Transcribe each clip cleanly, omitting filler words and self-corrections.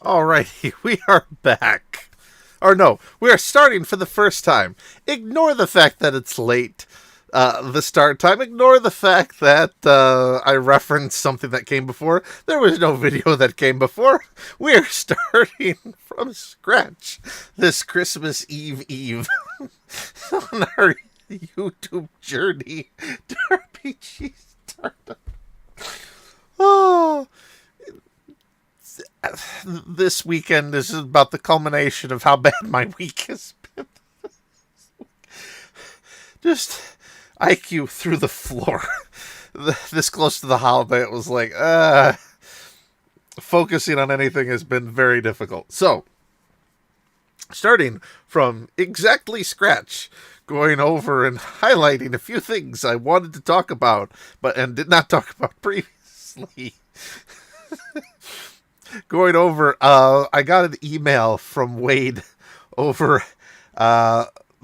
Alrighty, we are back. Or no, we are starting for the first time. Ignore the fact that it's late, the start time. Ignore the fact that I referenced something that came before. There was no video that came before. We are starting from scratch this Christmas Eve on our YouTube journey to RPG Startup. Oh, this weekend is about the culmination of how bad my week has been. Just IQ through the floor. This close to the holiday, it was like, focusing on anything has been very difficult. So, starting from exactly scratch, going over and highlighting a few things I wanted to talk about, and did not talk about previously. Going over, I got an email from Wade over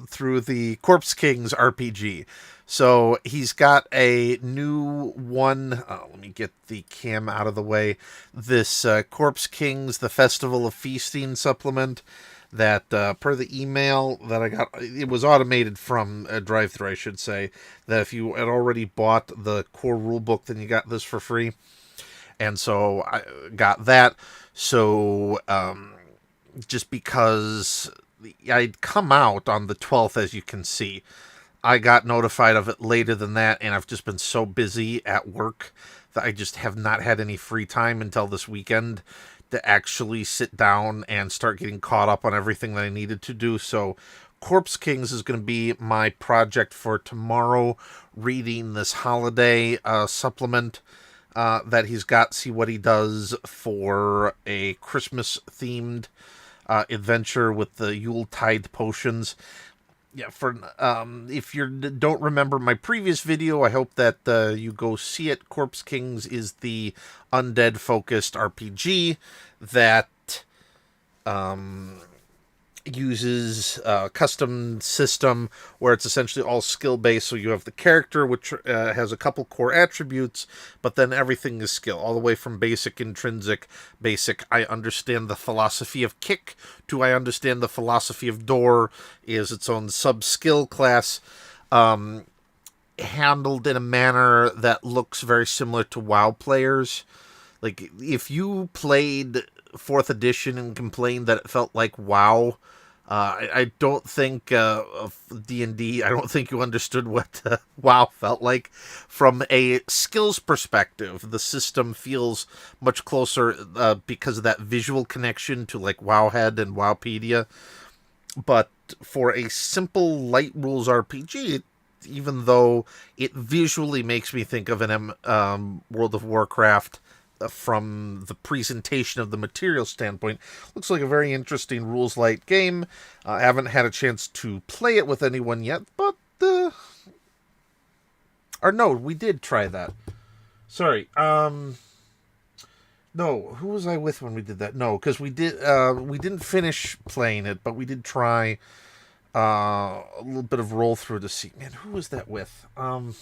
through the Corpse Kings RPG. So he's got a new one. Let me get the cam out of the way. This Corpse Kings, the Festival of Feasting supplement that, per the email that I got, it was automated from a drive-thru, I should say, that if you had already bought the core rulebook, then you got this for free. And so I got that. So just because I'd come out on the 12th, as you can see, I got notified of it later than that, and I've just been so busy at work that I just have not had any free time until this weekend to actually sit down and start getting caught up on everything that I needed to do. So Corpse Kings is going to be my project for tomorrow, reading this holiday supplement that he's got, see what he does for a Christmas-themed adventure with the Yuletide potions. Yeah, for if you don't remember my previous video, I hope that you go see it. Corpse Kings is the undead-focused RPG that uses a custom system where it's essentially all skill-based. So you have the character, which has a couple core attributes, but then everything is skill, all the way from basic, intrinsic, basic, I understand the philosophy of kick, to I understand the philosophy of door, is its own sub-skill class, handled in a manner that looks very similar to WoW players. Like, if you played 4th edition and complained that it felt like WoW, I don't think of D&D, I don't think you understood what WoW felt like. From a skills perspective, the system feels much closer because of that visual connection to like Wowhead and Wowpedia. But for a simple light rules RPG, even though it visually makes me think of an World of Warcraft from the presentation of the material standpoint, looks like a very interesting rules light game. I haven't had a chance to play it with anyone yet, but or no, we did try that. Sorry, no, who was I with when we did that? No, because we didn't finish playing it, but we did try a little bit of roll through to see. Man, who was that with? Wow,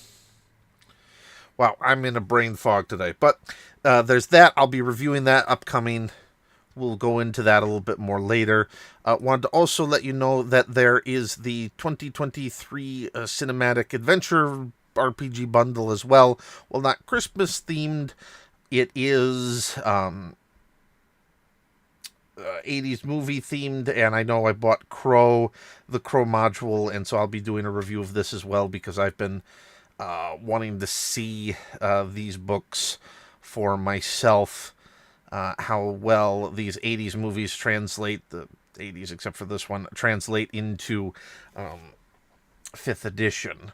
I'm in a brain fog today. But there's that. I'll be reviewing that upcoming. We'll go into that a little bit more later. Wanted to also let you know that there is the 2023 Cinematic Adventure RPG bundle as well. Well, not Christmas themed. It is 80s movie themed, and I know I bought the Crow module, and so I'll be doing a review of this as well because I've been wanting to see these books for myself, how well these 80s movies translate, the 80s except for this one, translate into 5th edition.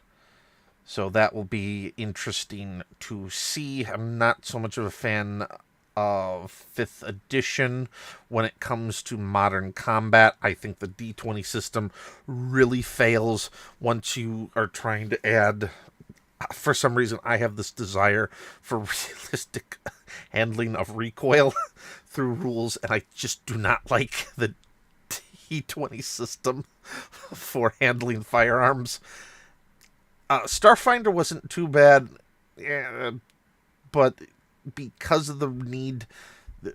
So that will be interesting to see. I'm not so much of a fan of 5th edition when it comes to modern combat. I think the D20 system really fails once you are trying to add. For some reason, I have this desire for realistic handling of recoil through rules, and I just do not like the D20 system for handling firearms. Starfinder wasn't too bad, but because of the need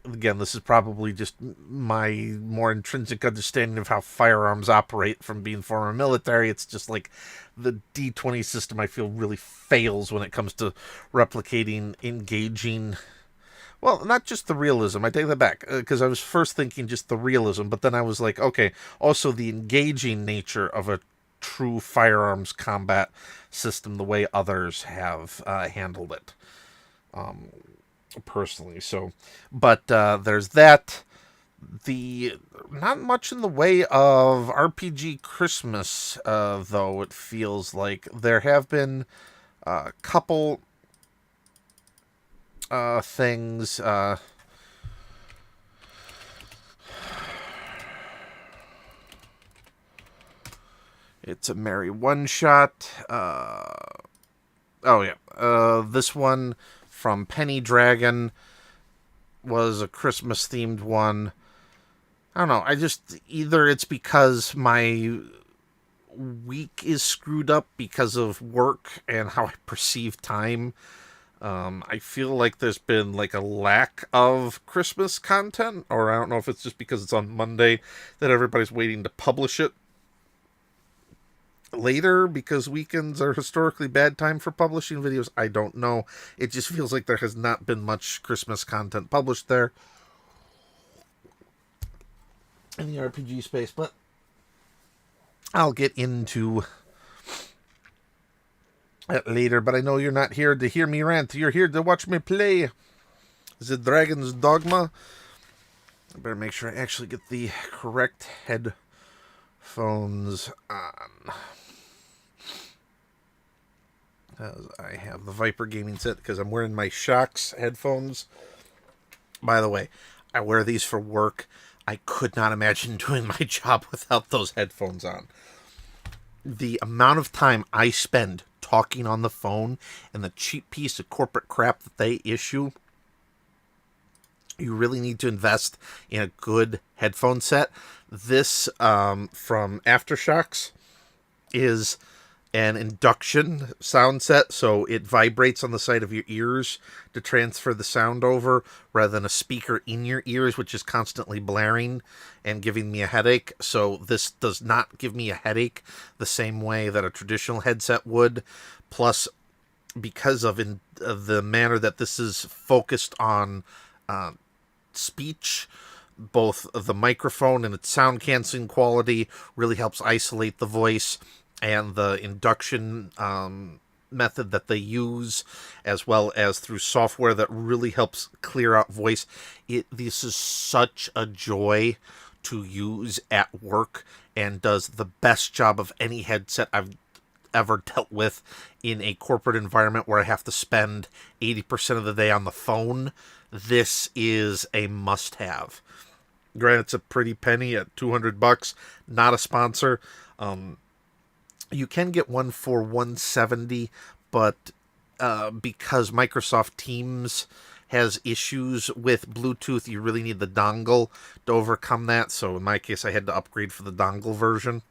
Again, this is probably just my more intrinsic understanding of how firearms operate from being former military. It's just like the D20 system, I feel, really fails when it comes to replicating engaging. Well, not just the realism. I take that back because I was first thinking just the realism, but then I was like, okay, also the engaging nature of a true firearms combat system, the way others have handled it personally. So, but there's that. The not much in the way of RPG Christmas, though. It feels like there have been a couple things. It's a merry one shot. Oh yeah, this one from Penny Dragon was a Christmas themed one. I don't know. I just either it's because my week is screwed up because of work and how I perceive time. I feel like there's been like a lack of Christmas content, or I don't know if it's just because it's on Monday that everybody's waiting to publish it later because weekends are historically bad time for publishing videos. I don't know. It just feels like there has not been much Christmas content published there in the RPG space, but I'll get into it later. But I know you're not here to hear me rant. You're here to watch me play the Dragon's Dogma. I better make sure I actually get the correct headphones on. As I have the Viper gaming set because I'm wearing my Shocks headphones. By the way, I wear these for work. I could not imagine doing my job without those headphones on. The amount of time I spend talking on the phone and the cheap piece of corporate crap that they issue, you really need to invest in a good headphone set. This from Aftershocks is an induction sound set, so it vibrates on the side of your ears to transfer the sound over rather than a speaker in your ears, which is constantly blaring and giving me a headache. So this does not give me a headache the same way that a traditional headset would. Plus, because of the manner that this is focused on speech, both the microphone and its sound canceling quality really helps isolate the voice, and the induction method that they use, as well as through software that really helps clear out voice. This is such a joy to use at work and does the best job of any headset I've ever dealt with in a corporate environment where I have to spend 80% of the day on the phone. This is a must-have. Granted, it's a pretty penny at $200. Not a sponsor. You can get one for $170, but because Microsoft Teams has issues with Bluetooth, you really need the dongle to overcome that. So in my case, I had to upgrade for the dongle version.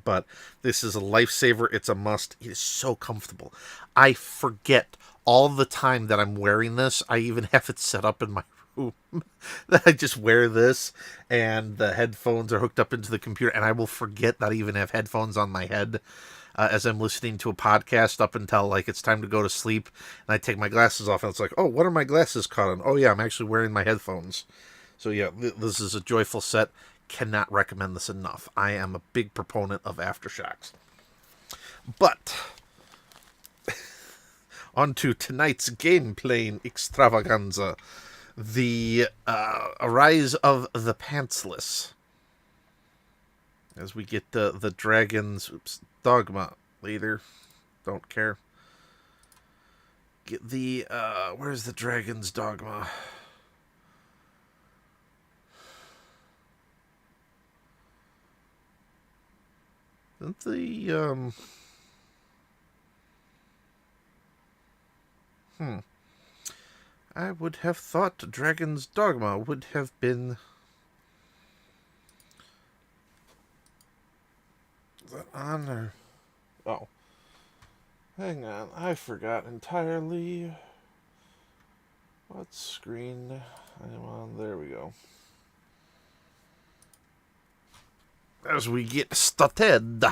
But this is a lifesaver. It's a must. It is so comfortable. I forget all the time that I'm wearing this. I even have it set up in my room that I just wear this and the headphones are hooked up into the computer, and I will forget that I even have headphones on my head as I'm listening to a podcast up until like it's time to go to sleep, and I take my glasses off and it's like, oh, what are my glasses caught on? Oh yeah, I'm actually wearing my headphones. So yeah, this is a joyful set. Cannot recommend this enough. I am a big proponent of Aftershocks. But on to tonight's game playing extravaganza. The Arise of the Pantsless. As we get the dragon's Dogma later. Don't care. Get the where's the dragon's Dogma? Isn't the I would have thought Dragon's Dogma would have been the honor. Oh, hang on, I forgot entirely. What screen There we go. As we get started.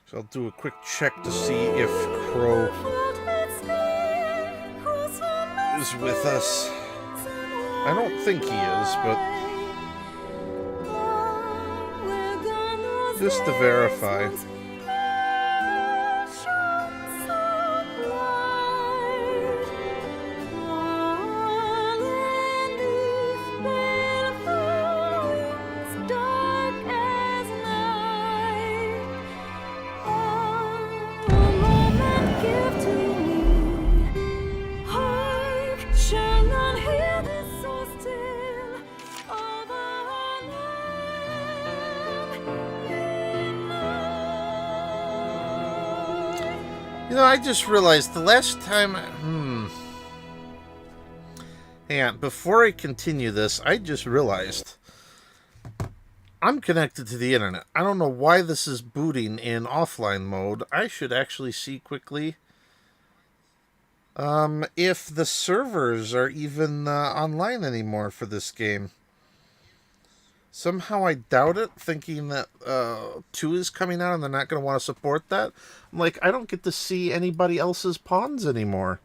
So I'll do a quick check to see if Crow is with us. I don't think he is, but just to verify. You know, I just realized the last time... Hang on, before I continue this, I just realized I'm connected to the internet. I don't know why this is booting in offline mode. I should actually see quickly if the servers are even online anymore for this game. Somehow I doubt it, thinking that 2 is coming out and they're not going to want to support that. I'm like, I don't get to see anybody else's pawns anymore.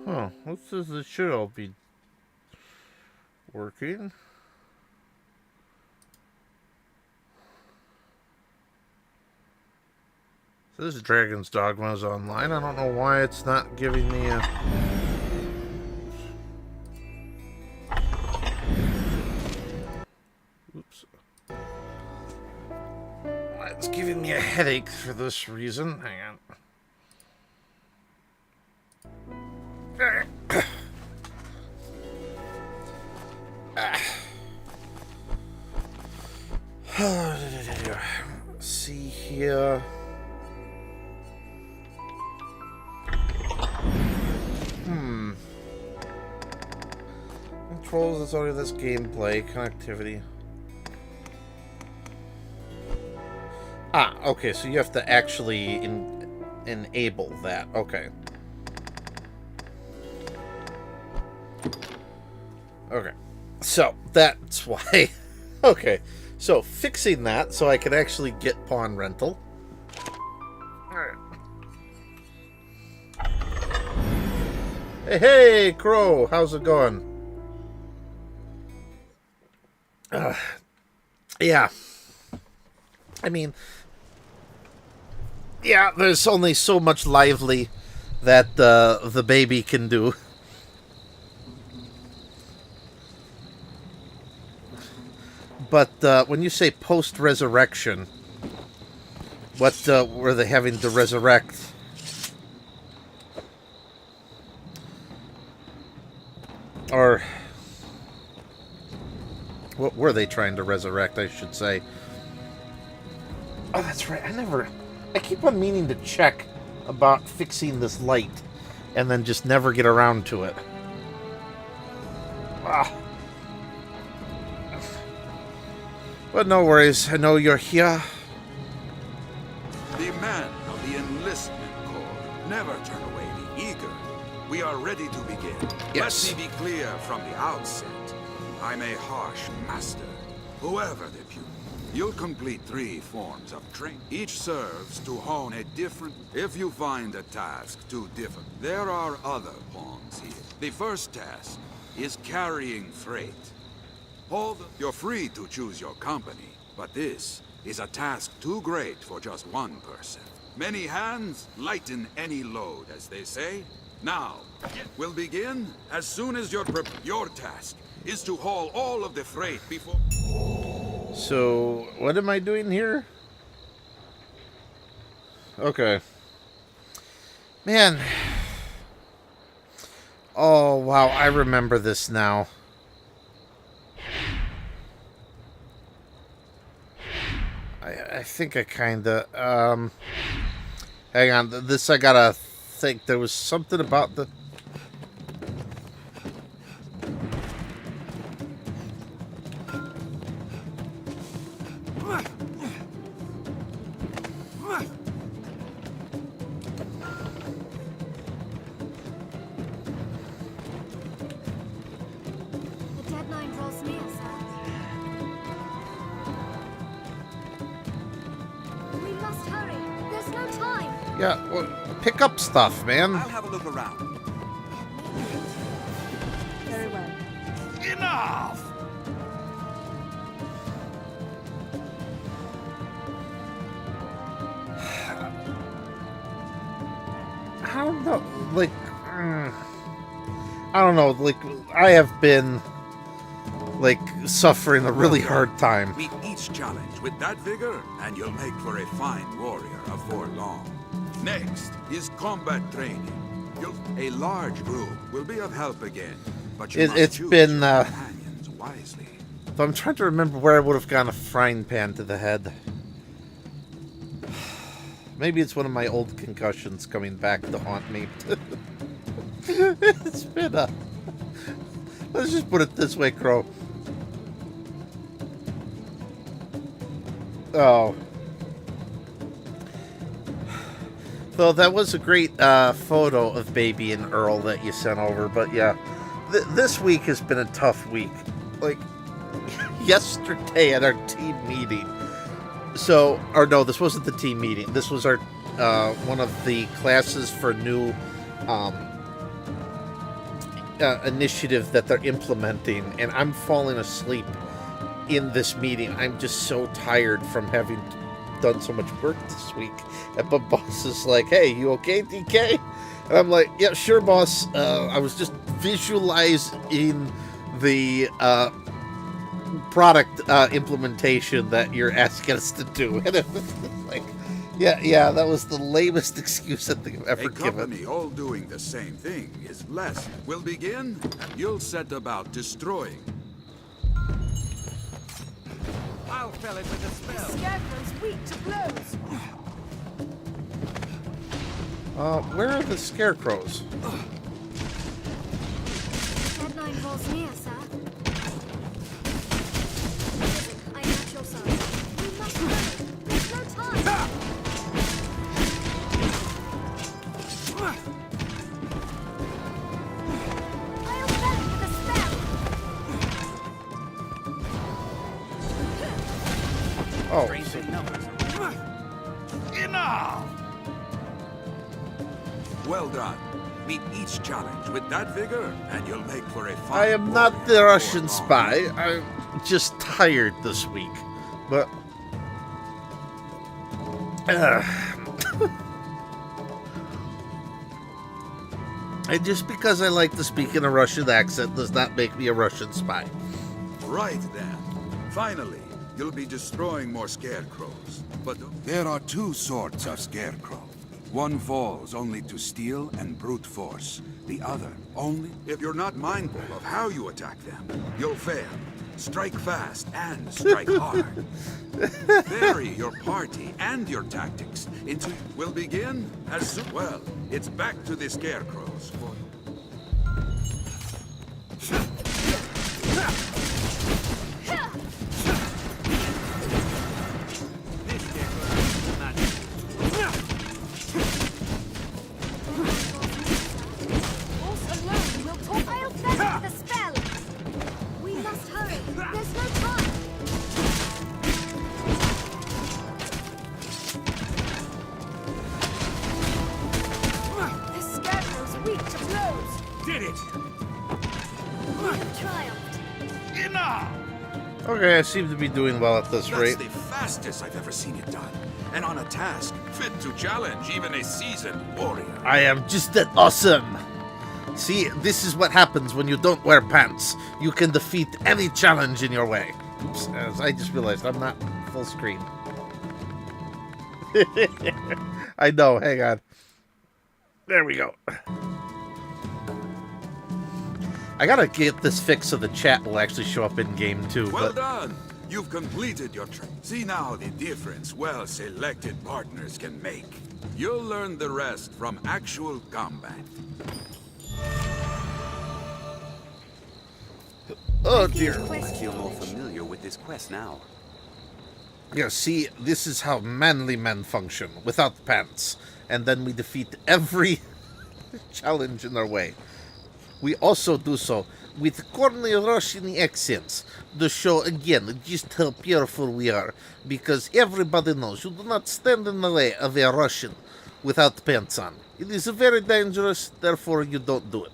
Huh, what says it should all be working? So this Dragon's Dogma is online. I don't know why it's not giving me a... Oops. It's giving me a headache for this reason. Hang on. See here. Controls is only this gameplay connectivity. Okay, so you have to actually enable that. Okay. Okay. So, that's why. Okay. So, fixing that so I can actually get pawn rental. Alright. Hey, Crow! How's it going? Yeah. I mean... Yeah, there's only so much lively that the baby can do. But when you say post-resurrection, what were they having to resurrect? Or what were they trying to resurrect, I should say? Oh, that's right. I keep on meaning to check about fixing this light and then just never get around to it. But no worries, I know you're here. The man of the enlistment corps. Never turn away the eager. We are ready to begin. Yes. Let me be clear from the outset. I'm a harsh master. Whoever the pupil, you'll complete 3 forms of training. Each serves to hone a different... If you find a task too difficult, there are other pawns here. The first task is carrying freight. You're free to choose your company, but this is a task too great for just one person. Many hands lighten any load, as they say. Now, we'll begin as soon as you're prepared. Your task is to haul all of the freight before... So, what am I doing here? Okay. Man. Oh, wow, I remember this now. I think I kinda, hang on, this I gotta think. There was something about the... Yeah, well, pick up stuff, man. I'll have a look around. Very well. Enough! I don't know, like, I don't know, like, I have been, like, suffering a really hard time. Meet each challenge with that vigor, and you'll make for a fine warrior before long. Next is combat training. A large group will be of help again, but you must choose your companions wisely. So I'm trying to remember where I would have gotten a frying pan to the head. Maybe it's one of my old concussions coming back to haunt me. It's been a... Let's just put it this way, Crow. Oh. So that was a great photo of Baby and Earl that you sent over, but yeah, this week has been a tough week. Like, yesterday at our team meeting, or no, this wasn't the team meeting, this was our, one of the classes for new initiative that they're implementing, and I'm falling asleep in this meeting. I'm just so tired from having done so much work this week. And my boss is like, "Hey, you okay, DK?" And I'm like, "Yeah, sure, boss." I was just visualizing the product implementation that you're asking us to do, and it was like, yeah, that was the lamest excuse I think I've ever given. A company all doing the same thing is less. We'll begin, and you'll set about destroying. I'll fill it with a spell. The scarecrow's weak to blows. Where are the scarecrows? Deadline draws near, sir. I am at your side. We must hurry. There's no time. I'll fill it with a spell. Oh, Enough! Well done. Meet each challenge with that vigor, and you'll make for a fine I am not warrior the Russian before spy. long. I'm just tired this week. But... And just because I like to speak in a Russian accent does not make me a Russian spy. Right then. Finally, you'll be destroying more scarecrows. But there are 2 sorts of scarecrow. One falls only to steel and brute force. The other only if you're not mindful of how you attack them. You'll fail. Strike fast and strike hard. Vary your party and your tactics into... We'll begin as soon... Well, it's back to the scarecrows. did it! We have triumphed. Enough! Okay, I seem to be doing well at this That's rate. the fastest I've ever seen it done. And on a task fit to challenge even a seasoned warrior. I am just that awesome. See, this is what happens when you don't wear pants. You can defeat any challenge in your way. Oops, as I just realized I'm not full screen. I know, hang on. There we go. I gotta get this fixed so the chat will actually show up in game too. Well done! You've completed your training. See now the difference well-selected partners can make. You'll learn the rest from actual combat. Oh dear. I feel more familiar with this quest now. Yeah, see, this is how manly men function, without pants. And then we defeat every challenge in our way. We also do so with corny Russian accents to show again just how beautiful we are, because everybody knows you do not stand in the way of a Russian without pants on. It is very dangerous, therefore you don't do it.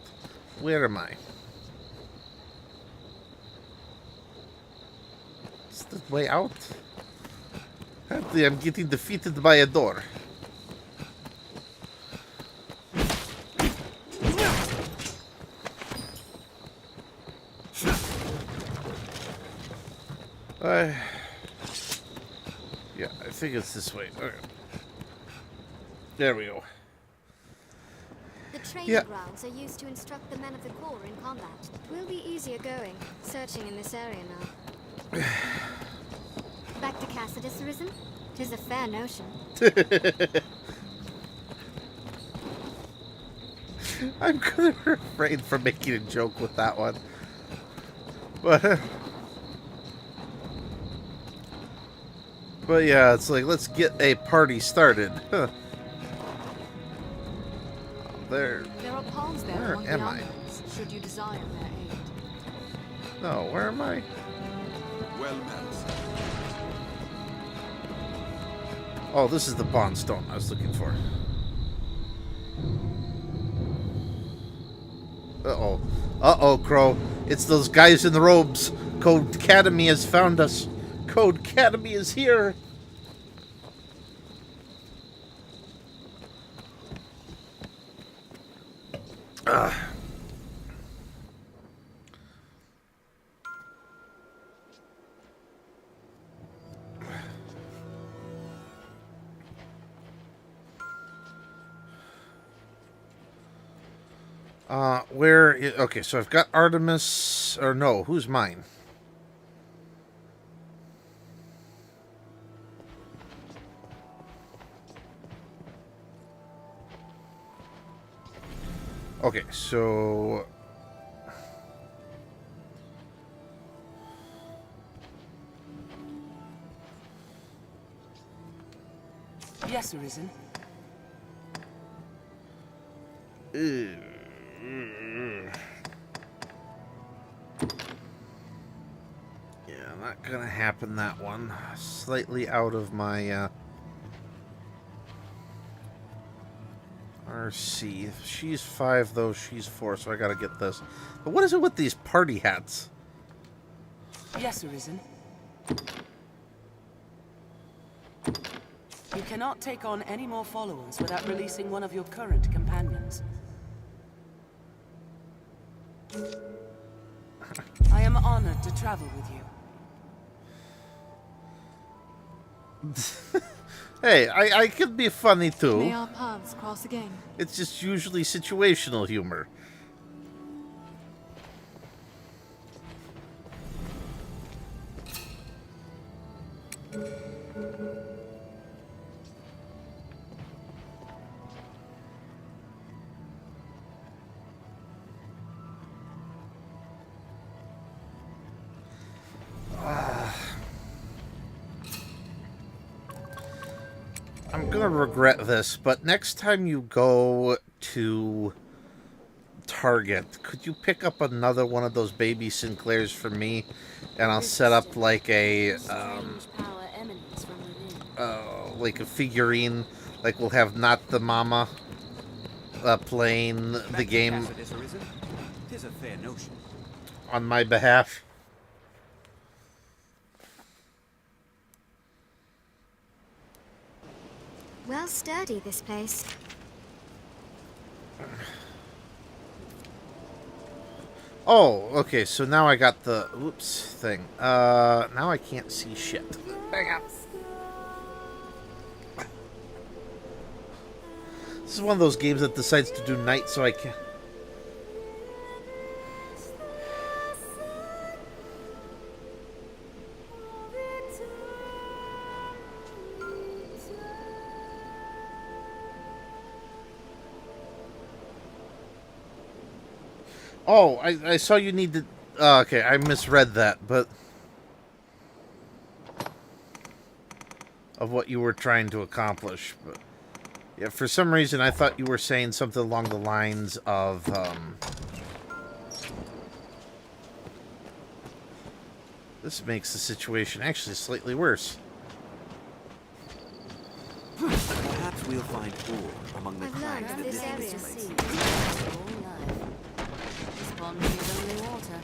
Where am I? Is the way out? Apparently I'm getting defeated by a door. Yeah, I think it's this way. Okay. There we go. The training Yeah. grounds are used to instruct the men of the Corps in combat. It will be easier going, searching in this area now. Back to Cassidy's Arisen? 'Tis a fair notion. I'm gonna refrain from making a joke with that one. But yeah, it's like, let's get a party started. Huh. There. There are pawns there Where among the am I? outlaws, should you desire their aid. No, where am I? Well met. Oh, this is the Pawn Stone I was looking for. Uh-oh. Uh-oh, Crow. It's those guys in the robes. Code Academy has found us. Code Academy is here. Okay, so I've got Artemis, or no, who's mine? Okay, so... Yes, Arisen. Yeah, not gonna happen, that one. Slightly out of my, RC. If she's 5, though, she's 4, so I gotta get this. But what is it with these party hats? Yes, Arisen. You cannot take on any more followers without releasing one of your current companions. I am honored to travel with you. Hey, I can be funny, too. May our paths cross again. It's just usually situational humor. I'm gonna regret this, but next time you go to Target, could you pick up another one of those baby Sinclairs for me? And I'll set up like a, Strange power emanates from within. like a figurine. Like we'll have Not the Mama playing the game. 'Tis a fair notion. On my behalf. Well sturdy, this place. Oh, okay, so now I got the oops thing. Now I can't see shit. Hang on. This is one of those games that decides to do night so I can. Oh, I saw you need to... okay, I misread that, but... of what you were trying to accomplish. But yeah, for some reason, I thought you were saying something along the lines of... this makes the situation actually slightly worse. Perhaps we'll find ore among the I've learned crags that this live in area this place. Sea. All life. This pond needs only water.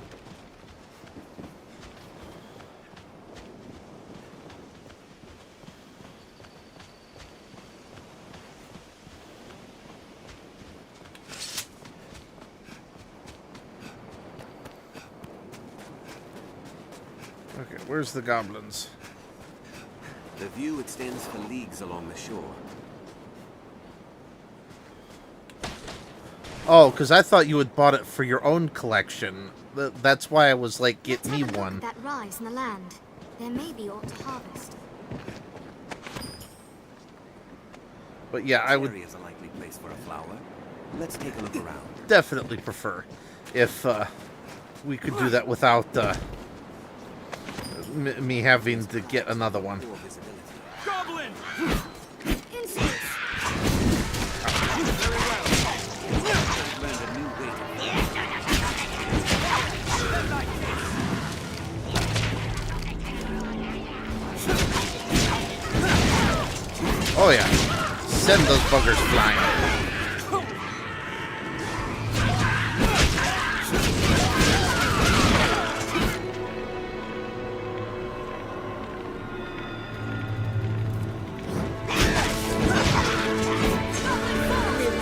Okay, where's the goblins? The view extends for leagues along the shore. Oh, because I thought you had bought it for your own collection. That's why I was like, get Let's me have a look one. at that rise in the land. There may be aught to harvest. But yeah, I would Area is a likely place for a flower. Let's take a look around. definitely prefer if we could do that without me having to get another one. Poor visibility. Insolence! Learned a new way to Oh yeah, send those buggers flying.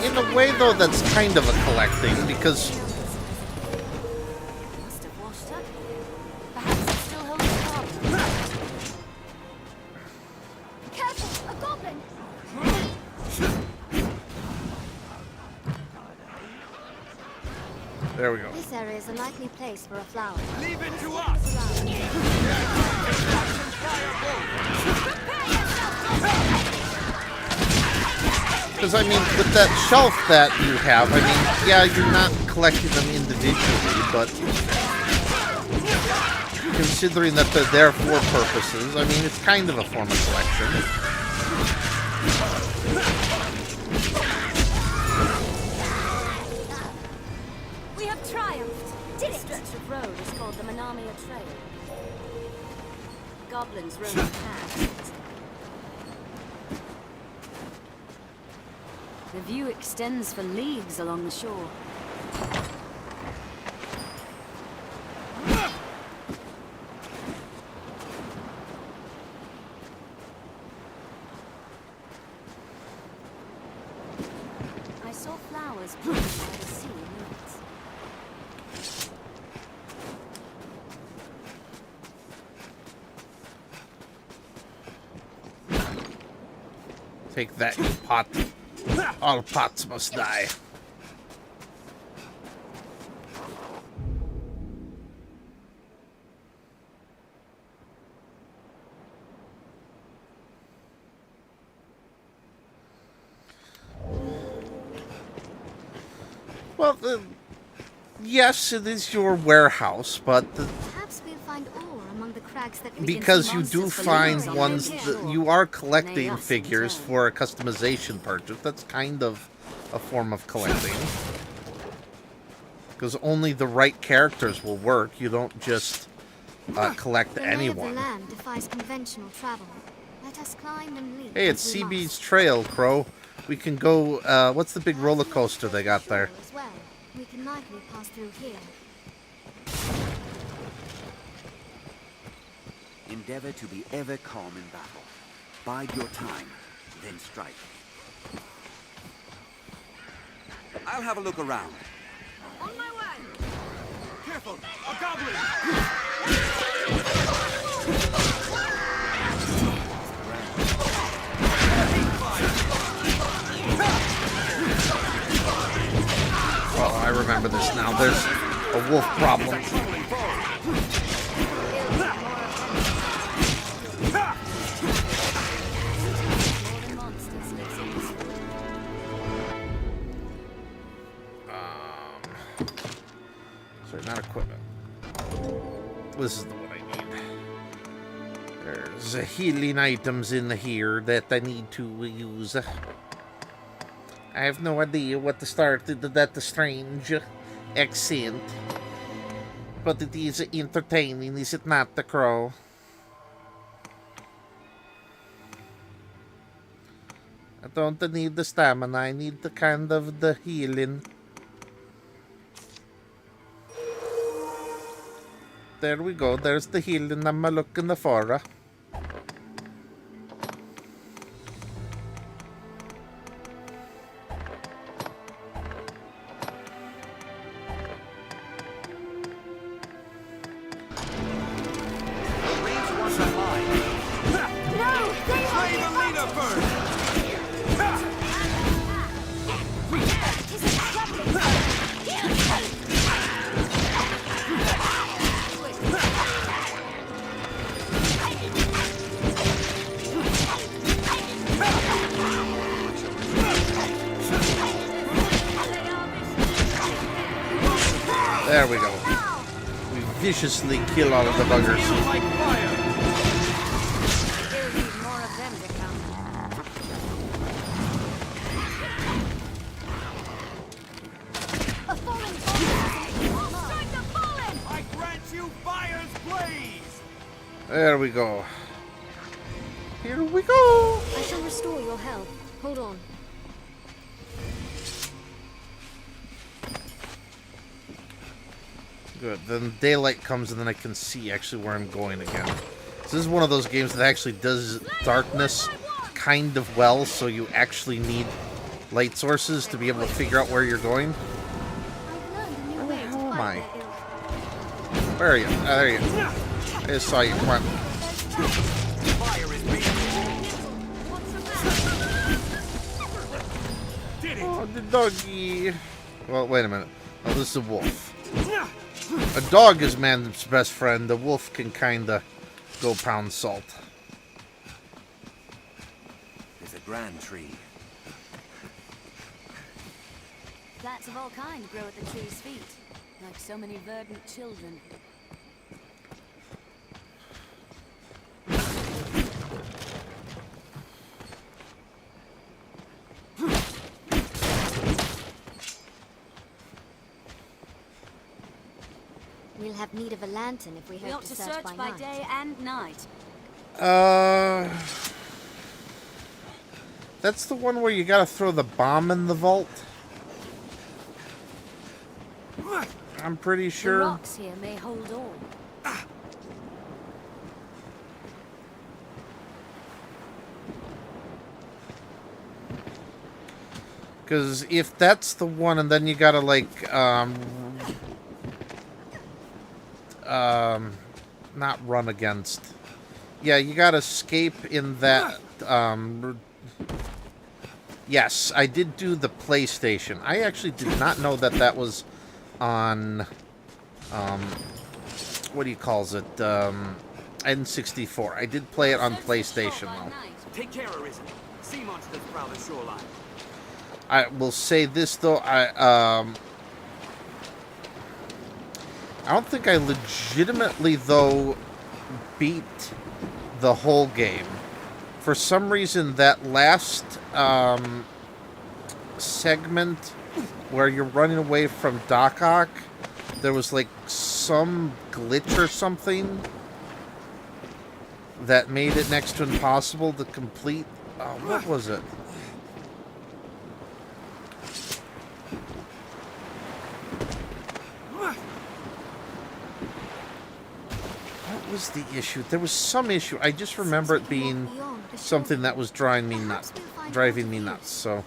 In a way, though, that's kind of a collecting because Must have washed up here. Perhaps it still holds carbon. Careful! A goblin! there we go. This area is a likely place for a flower. Leave it to us! Because, I mean, with that shelf that you have, I mean, yeah, you're not collecting them individually, but considering that they're there for purposes, I mean, it's kind of a form of collection. We have triumphed! Did This it! stretch of road is called the Manamia Trail. Goblins roam the path. The view extends for leagues along the shore. I saw flowers blooming by the sea in minutes. Take that, you pot. All pots must die. Well, yes, it is your warehouse, but Perhaps we'll find ore among the crags that because you do monsters for find losing ones their that shore. you are Nay, collecting us in figures turn. for a customization purchase. That's kind of a form of collecting. Because only the right characters will work. You don't just collect The lay of the anyone. land defies conventional travel. Let us climb and leap. Hey, it's as we CB's must. Trail, Crow. We can go, what's the big roller coaster they got there? As well. We can likely pass through here. Endeavor to be ever calm in battle. Bide your time, then strike. I'll have a look around. On my way! Careful! A goblin! Oh, I remember this now. There's a wolf problem. Sorry, not equipment. This is the one I need. There's healing items in here that I need to use. I have no idea what to start that strange accent. But it is entertaining, is it not, the crow? I don't need the stamina, I need the kind of the healing. There we go, there's the healing I'm looking for. There we go. We viciously kill all of the buggers. There we go. Here we go. I shall restore your health. Hold on. Good. Then daylight comes and then I can see actually where I'm going again. So this is one of those games that actually does darkness kind of well, so you actually need light sources to be able to figure out where you're going. Where the hell am I? Where are you? Oh, there you go. I just saw you. Come on. Oh, the doggy. Well, wait a minute. Oh, this is a wolf. A dog is man's best friend. The wolf can kinda go pound salt. There's a grand tree. Plants of all kinds grow at the tree's feet, like so many verdant children. We'll have need of a lantern if we We hope ought to to search by night. day and night. That's the one where you gotta throw the bomb in the vault? I'm pretty The sure. rocks here may hold all. Because if that's the one, and then you gotta, like, not run against. Yeah, you gotta escape in that, yes, I did do the PlayStation. I actually did not know that that was on, what do you calls it, N64. I did play it on PlayStation, though. Take care, Arisen. Sea monsters prowl the shoreline. I will say this, though, I don't think I legitimately, though, beat the whole game. For some reason, that last segment where you're running away from Doc Ock, there was, like, some glitch or something that made it next to impossible to complete. What was it? was the issue? There was some issue. I just remember it being something that was driving me nuts. So.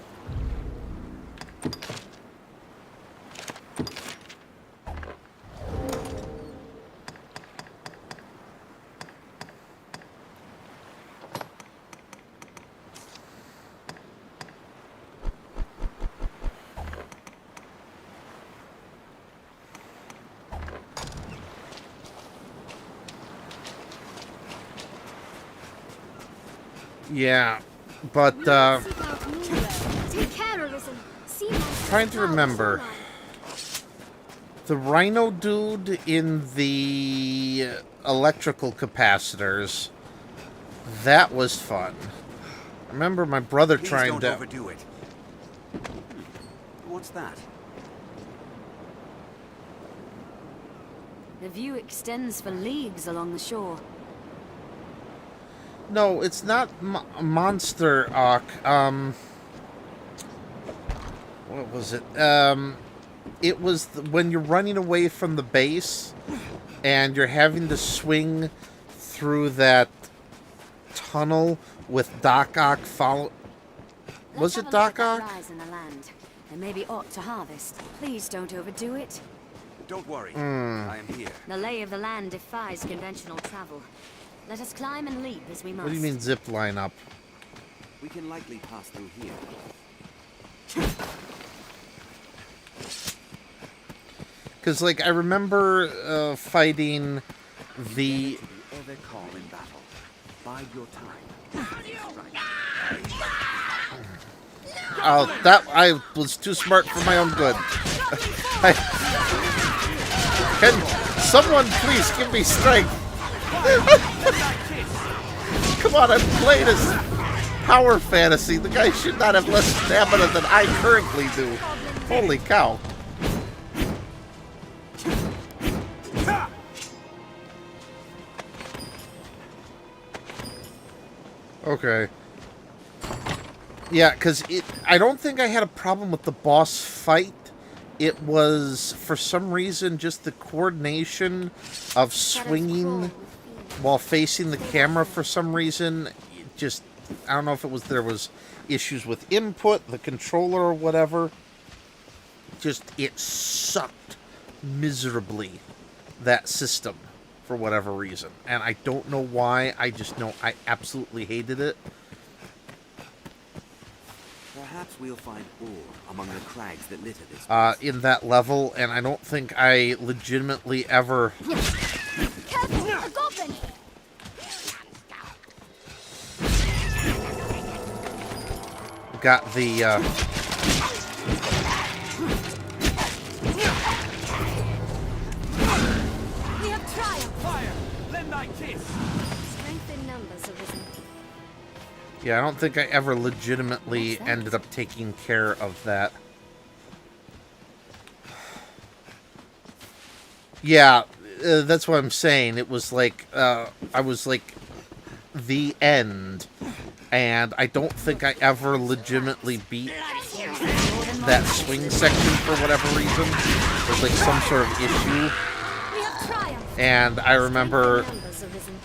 Yeah, but trying to remember the Rhino dude in the electrical capacitors. That was fun. I remember my brother Please trying don't to overdo it. What's that? The view extends for leagues along the shore. No, it's not Monster Ark. What was it? It was when you're running away from the base and you're having to swing through that tunnel with Doc Ock follow. Was it Doc Ock? Lies in the land. There may be aught to harvest. Please don't overdo it. Don't worry. I am here. The lay of the land defies conventional travel. Let us climb and leap as we must. What do you mean zip line up? We can likely pass through here. Because, like, I remember fighting the... To be ever calm in battle. Bide your time. Oh, that I was too smart for my own good. Can someone please give me strength? Come on, I'm playing as Power Fantasy. The guy should not have less stamina than I currently do. Holy cow. Okay. Yeah, because I don't think I had a problem with the boss fight. It was, for some reason, just the coordination of swinging while facing the camera for some reason. Just, I don't know if there was issues with input, the controller, or whatever. Just, it sucked miserably, that system, for whatever reason. And I don't know why, I just know I absolutely hated it. Perhaps we'll find ore among the crags that litter this In that level, and I don't think I legitimately ever... Careful! A goblin! got the, We have triumphed! Fire! Lend thy kiss! Strength in numbers arisen. Yeah, I don't think I ever legitimately ended up taking care of that. Yeah, that's what I'm saying. It was like, I was like, the end. And I don't think I ever legitimately beat that swing section for whatever reason. There's like some sort of issue. We have triumphed! And I remember Numbers arisen.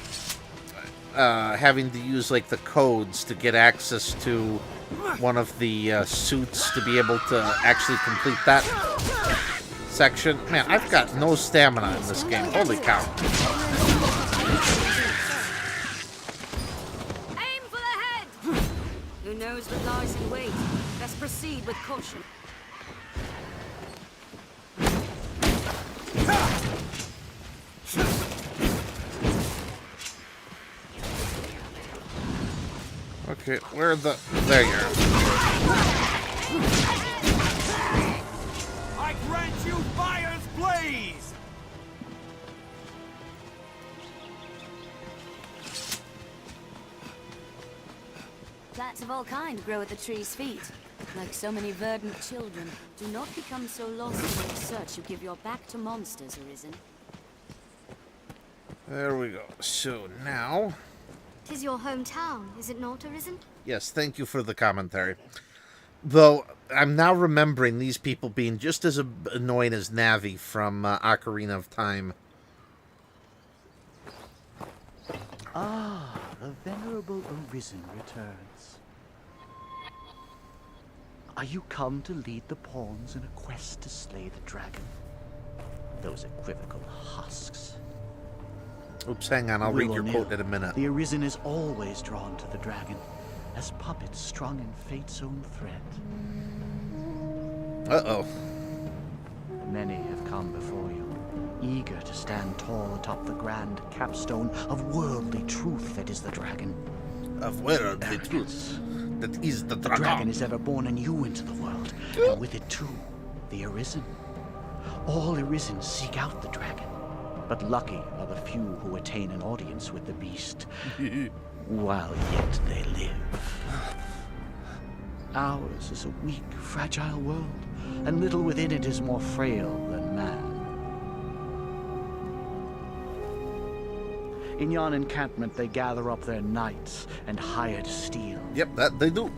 having to use like the codes to get access to one of the suits to be able to actually complete that section. Man, I've got no stamina in this game. Holy cow. Aim for the head! Who knows what lies in wait? Best proceed with caution. Okay, where the... There you are. I grant you fire's blaze! Plants of all kind grow at the tree's feet. Like so many verdant children, do not become so lost in your search you give your back to monsters, Arisen. There we go. So now... 'Tis your hometown, is it not, Arisen? Yes, thank you for the commentary. Though, I'm now remembering these people being just as annoying as Navi from Ocarina of Time. Ah, the venerable Arisen returns. Are you come to lead the pawns in a quest to slay the dragon? Those equivocal husks. Oops, hang on, I'll read your quote in a minute. The Arisen is always drawn to the dragon, as puppets strung in fate's own thread. Uh-oh. Many have come before you, eager to stand tall atop the grand capstone of worldly truth that is the dragon. Of worldly truth that is the The dragon. dragon is ever born anew into the world, and with it too, the Arisen. All Arisen seek out the dragon, but lucky are the few who attain an audience with the beast, while yet they live. Ours is a weak, fragile world, and little within it is more frail than man. In yon encampment they gather up their knights and hired steel. Yep, that they do.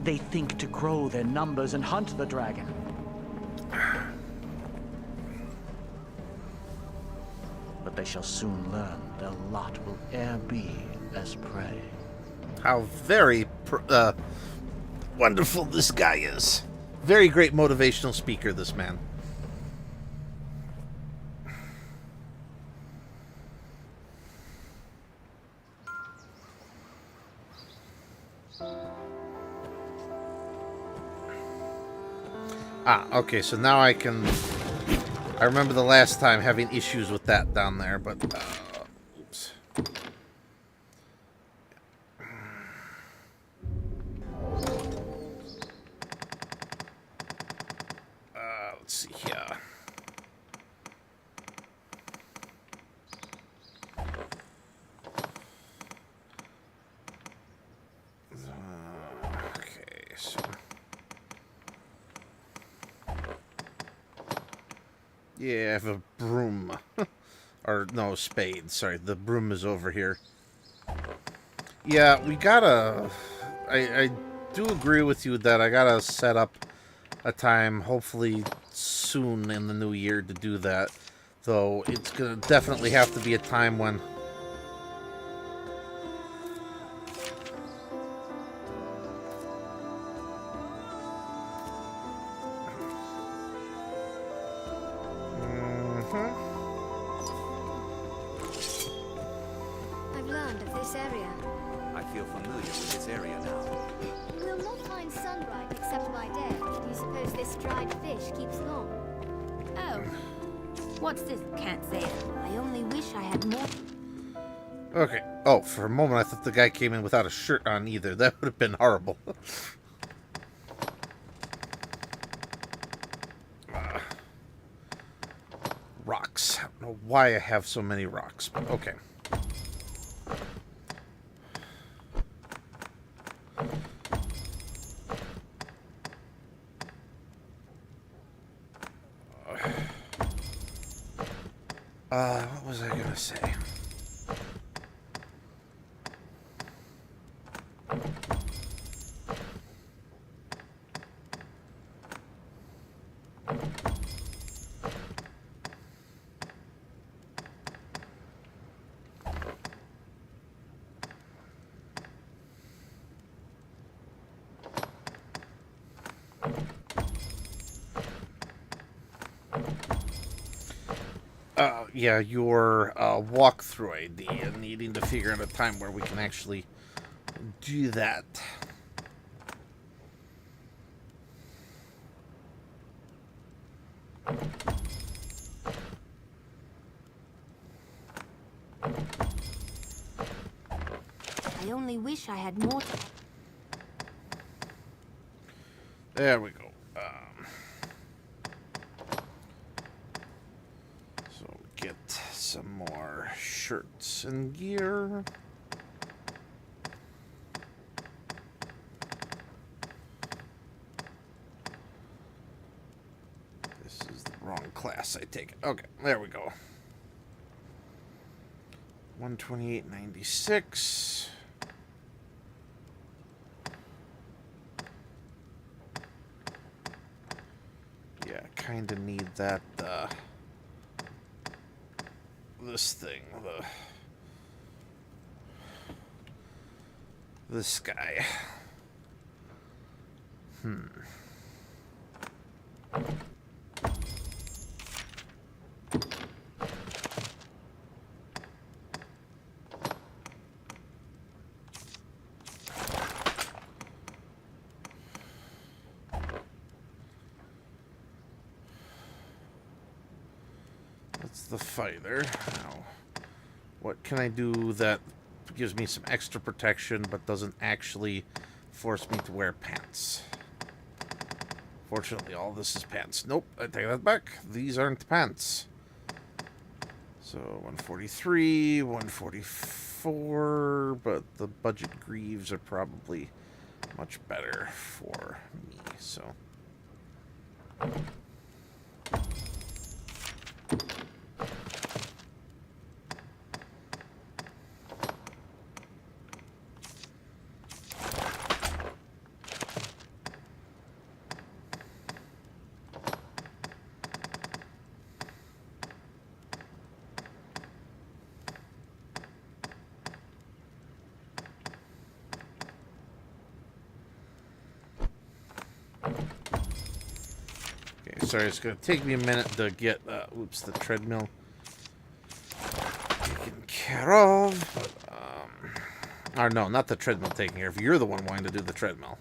They think to grow their numbers and hunt the dragon. But they shall soon learn their lot will e'er be as prey. How very wonderful this guy is. Very great motivational speaker, this man. Ah, okay, so now I can... I remember the last time having issues with that down there, but... oops. Let's see here. Okay, so... Yeah, I have a broom. Or, no, spade. Sorry, the broom is over here. Yeah, we gotta... I do agree with you that I gotta set up a time, hopefully soon in the new year, to do that. Though, it's gonna definitely have to be a time when... I've learned of this area. I feel familiar with this area now. We'll not find sunlight except by day. Do you suppose this dried fish keeps long? Oh. What's this? Can't say it. I only wish I had more. Okay. Oh, for a moment I thought the guy came in without a shirt on either. That would have been horrible. Rocks. I don't know why I have so many rocks, but okay. What was I gonna say? Yeah, your walkthrough idea, needing to figure out a time where we can actually do that. I only wish I had more. There we go. So get some more shirts and gear. This is the wrong class, I take it. Okay, there we go. 128.96. Yeah, kind of need that, this thing, this guy. That's the fighter. Now, what can I do that gives me some extra protection but doesn't actually force me to wear pants? Fortunately, all this is pants. Nope, I take that back. These aren't pants. So 143, 144, but the budget greaves are probably much better for me, so. Sorry, it's going to take me a minute to get, the treadmill taken care of. But, or no, not the treadmill taken care of. You're the one wanting to do the treadmill.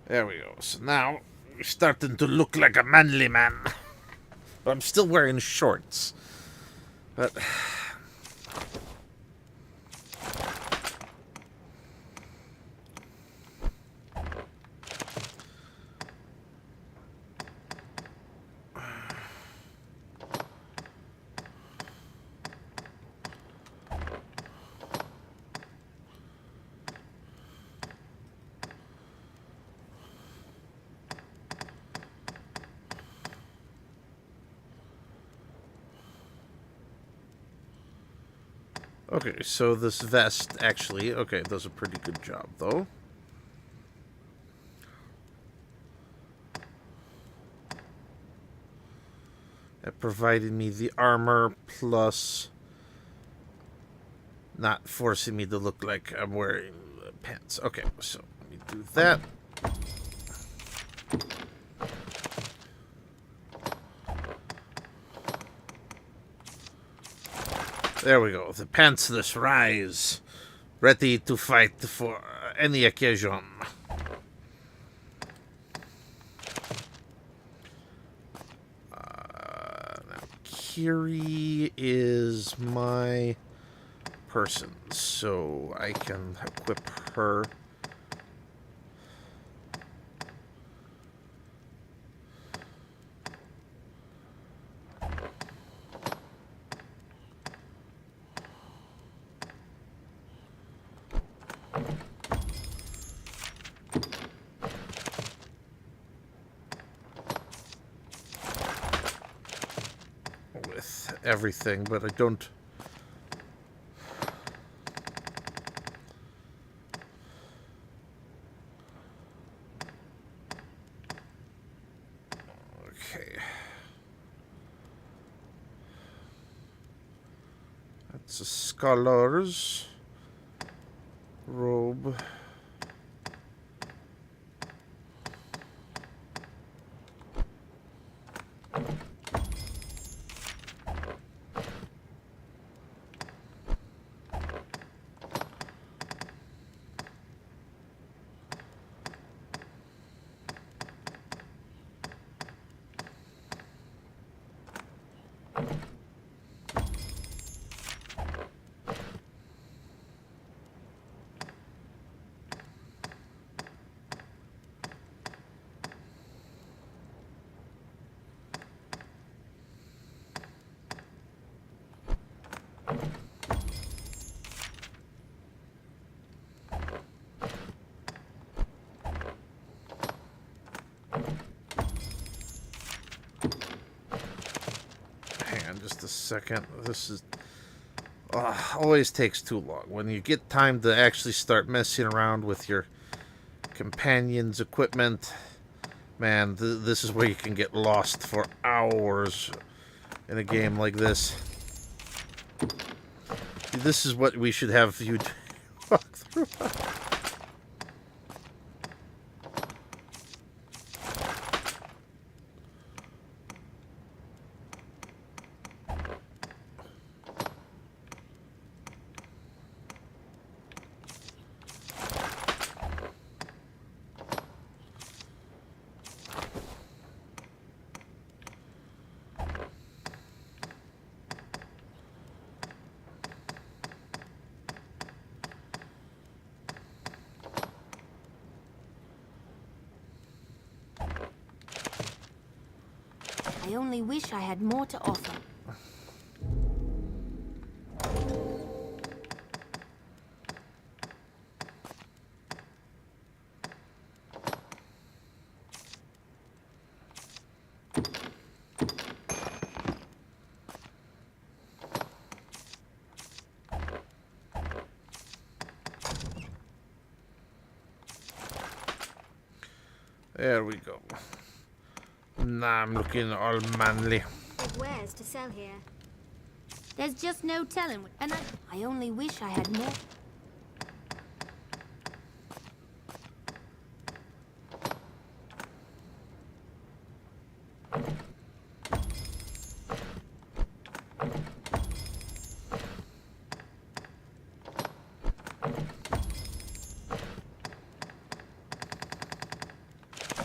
There we go. So now, you're starting to look like a manly man. But I'm still wearing shorts. But okay, so this vest actually, okay, does a pretty good job, though. It provided me the armor, plus not forcing me to look like I'm wearing pants. Okay, so let me do that. There we go. The Pantsless rise, ready to fight for any occasion. Now, Kiri is my person, so I can equip her. Everything, but I don't. Okay. That's a scholar's robe. Just a second. This is always takes too long when you get time to actually start messing around with your Companions, equipment. Man, this is where you can get lost for hours in a game like this. This is what we should have you walk through. I only wish I had more to offer. There we go. Now I'm looking all manly. Big wares to sell here. There's just no telling. And I only wish I had more.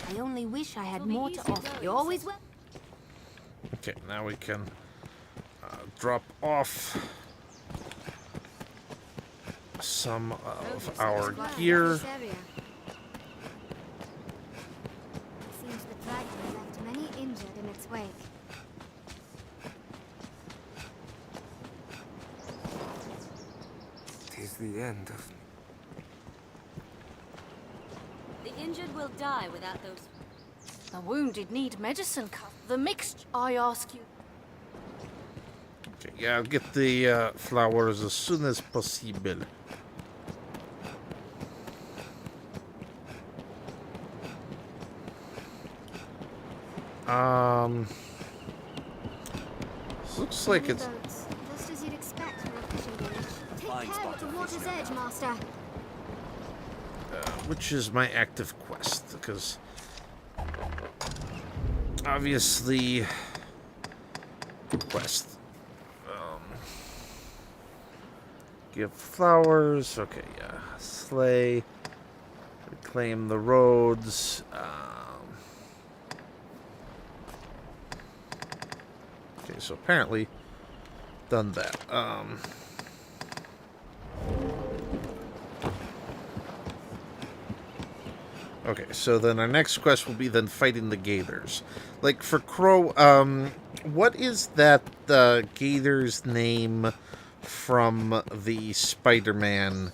I only wish I had more to offer. You always will. Okay, now we can drop off some of our gear. Seems the dragon left many injured in its wake. Tis the end of... The injured will die without those... The wounded need medicine. The mixed, I ask you. Okay, yeah, I'll get the flowers as soon as possible. Looks like it's Boats, just as you'd expect from a fishing village. Take care at the water's edge, master. which is my active quest, because obviously quest. Give flowers. Okay, yeah. Slay. Reclaim the roads. Okay, so apparently done that. Okay, so then our next quest will be then fighting the Gators. Like for Crow, what is that Gator's name from the Spider-Man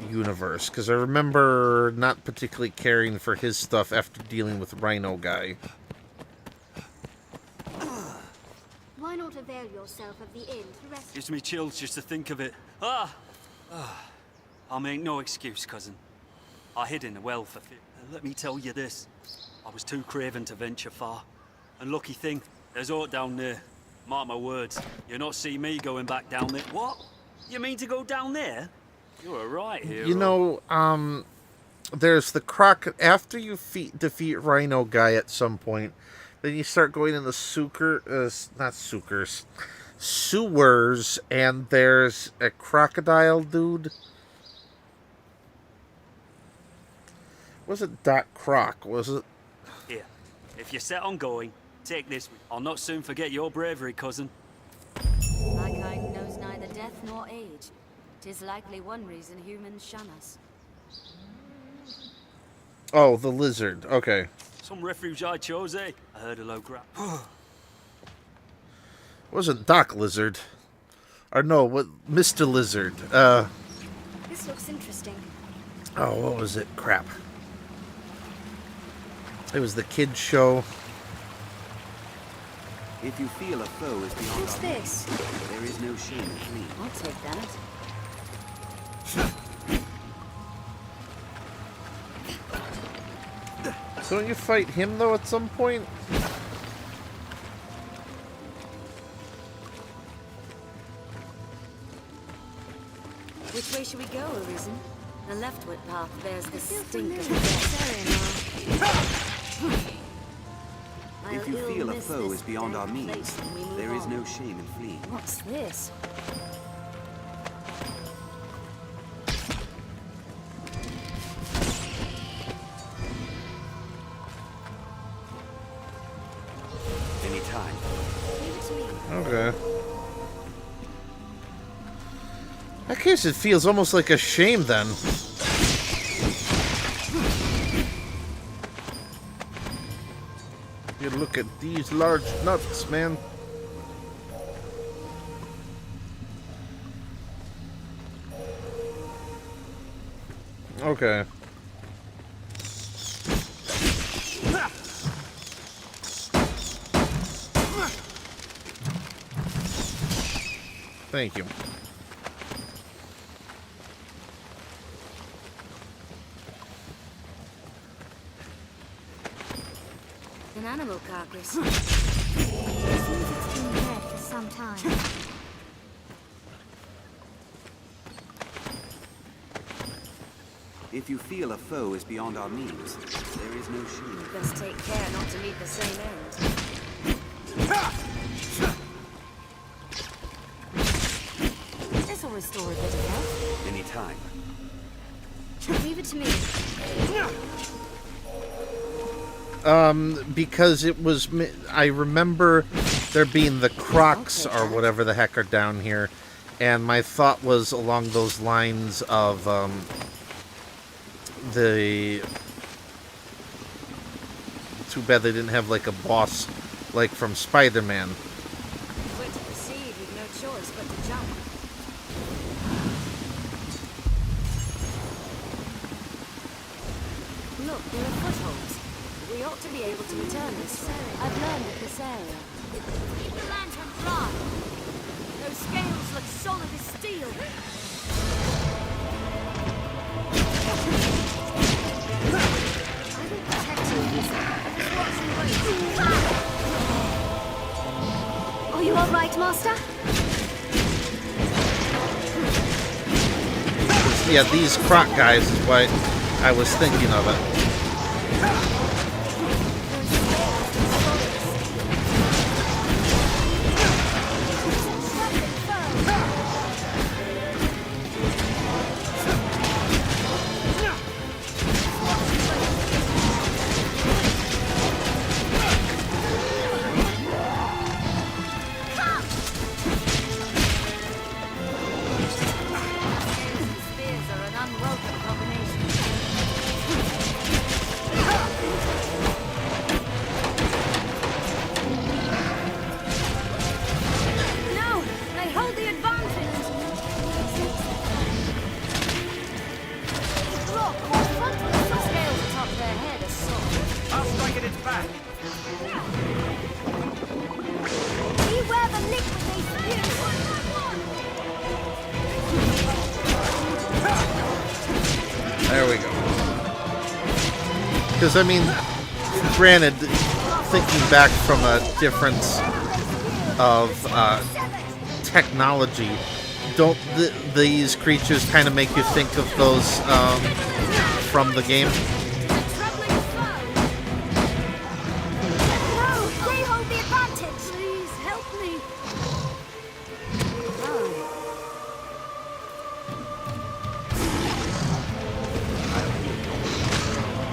universe? Because I remember not particularly caring for his stuff after dealing with Rhino Guy. Why not avail yourself of the inn to rest? Gives me chills just to think of it. I'll make no excuse, cousin. I hid in the well for fear. Let me tell you this. I was too craven to venture far. And lucky thing, there's aught down there. Mark my words, you'll not see me going back down there. What? You mean to go down there? You're a right hero. You know, there's the after you defeat Rhino Guy at some point, then you start going in the sewers, and there's a crocodile dude. Was it Doc Croc? Was it? Here, if you're set on going, take this. I'll not soon forget your bravery, cousin. My kind knows neither death nor age. 'Tis likely one reason humans shun us. Oh, the lizard. Okay. Some refuge I chose, eh? I heard a low growl. Wasn't Doc Lizard? Or no, what? Mr. Lizard. This looks interesting. Oh, what was it? Crap. It was the kids' show. If you feel a foe is beyond What's our this? reach, there is no shame in fleeing. I'll take that. So don't you fight him, though, at some point? Which way should we go, Arisen? The leftward path bears the stink of If you feel a foe is beyond our means, there is no shame in fleeing. What's this? Anytime. Okay. In that case, it feels almost like a shame, then. You look at these large nuts, man. Okay. Thank you. An animal carcass. Seems it's been dead for some time. If you feel a foe is beyond our means, there is no shame. Best take care not to meet the same end. This'll restore a bit of health. Anytime. Leave it to me. Because it was... I remember there being the Crocs, or whatever the heck, are down here. And my thought was along those lines of, the... Too bad they didn't have, like, a boss, like from Spider-Man. Went to proceed with no choice but to jump. Look, there are footholds. We ought to be able to return this way. I've learned of this area. Keep the lantern dry. Those scales look solid as steel. I will protect you, Lisa. Just watch and wait. Are you all right, Master? Yeah, these Croc guys is what I was thinking of it. Spears are an unwelcome combination. No, they hold the advantage. Look, more frontal as the scales atop their head are soft. I'll strike at its back. Beware the link with these spears. There we go. Because, I mean, granted, thinking back from a difference of technology, don't these creatures kind of make you think of those from the game? Troubling foe. No, they hold the advantage. Please help me.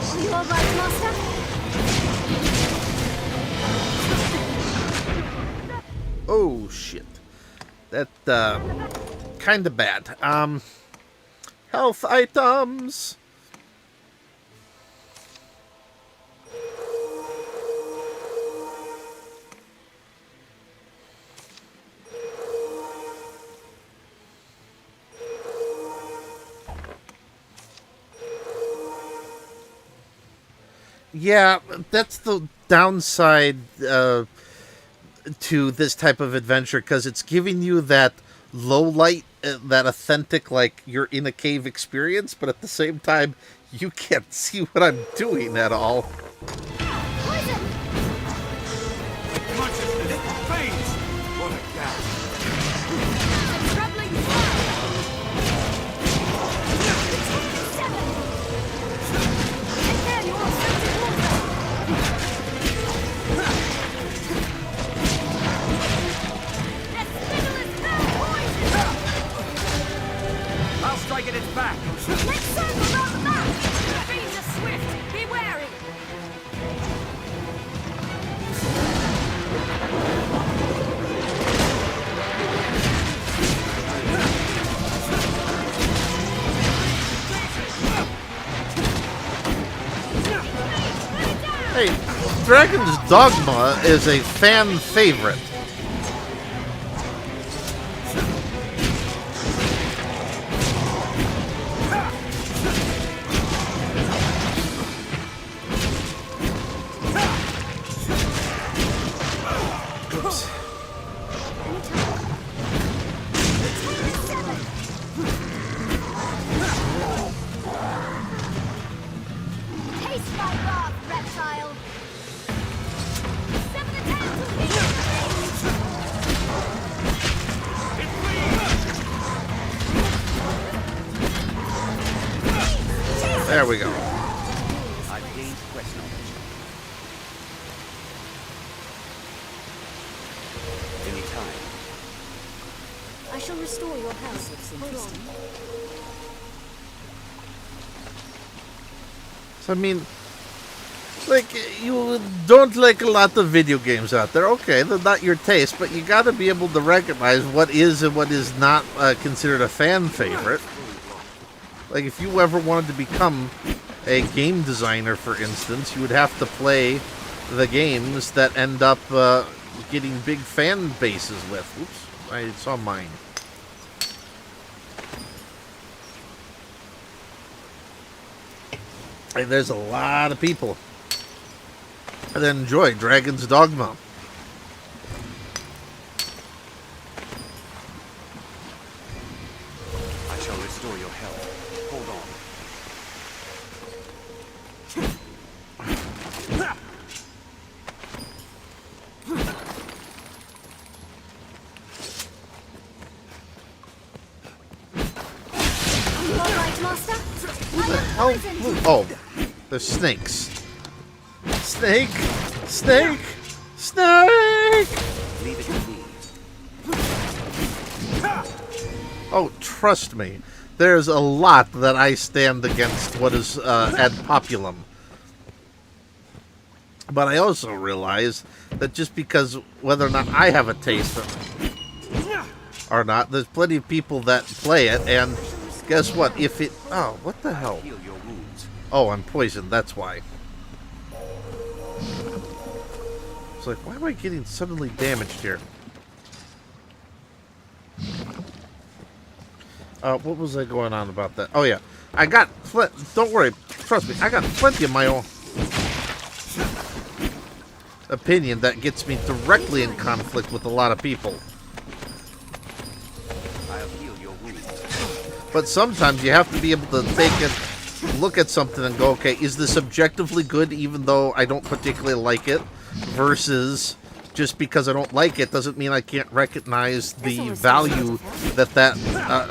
Are you all right, Master? Oh, shit. That, kind of bad. Health items! Yeah, that's the downside to this type of adventure, because it's giving you that low light, that authentic, like, you're in a cave experience, but at the same time, you can't see what I'm doing at all. Dragon's Dogma is a fan favorite. Taste my wrath, reptile! Seven attacks will There we go. I've gained quest knowledge. Anytime. I shall restore your health. Hold on. So, I mean, like, you don't like a lot of video games out there. Okay, they're not your taste, but you got to be able to recognize what is and what is not considered a fan favorite. Like, if you ever wanted to become a game designer, for instance, you would have to play the games that end up getting big fan bases with. Oops, I saw mine. And there's a lot of people that enjoy Dragon's Dogma. I shall restore your health. Hold on. All right, master. Oh, there's snakes. Snake! Snake! Snake! Leave it to me. Oh, trust me. There's a lot that I stand against what is ad populum. But I also realize that just because whether or not I have a taste or not, there's plenty of people that play it, and guess what? If it... Oh, what the hell? Heal your wounds. Oh, I'm poisoned, that's why. It's like, why am I getting suddenly damaged here? What was I going on about that? Oh, yeah. I got... Don't worry. Trust me. I got plenty of my own opinion that gets me directly in conflict with a lot of people. I'll heal your wounds. But sometimes you have to be able to take it, look at something and go, okay, is this objectively good even though I don't particularly like it? Versus just because I don't like it doesn't mean I can't recognize the value that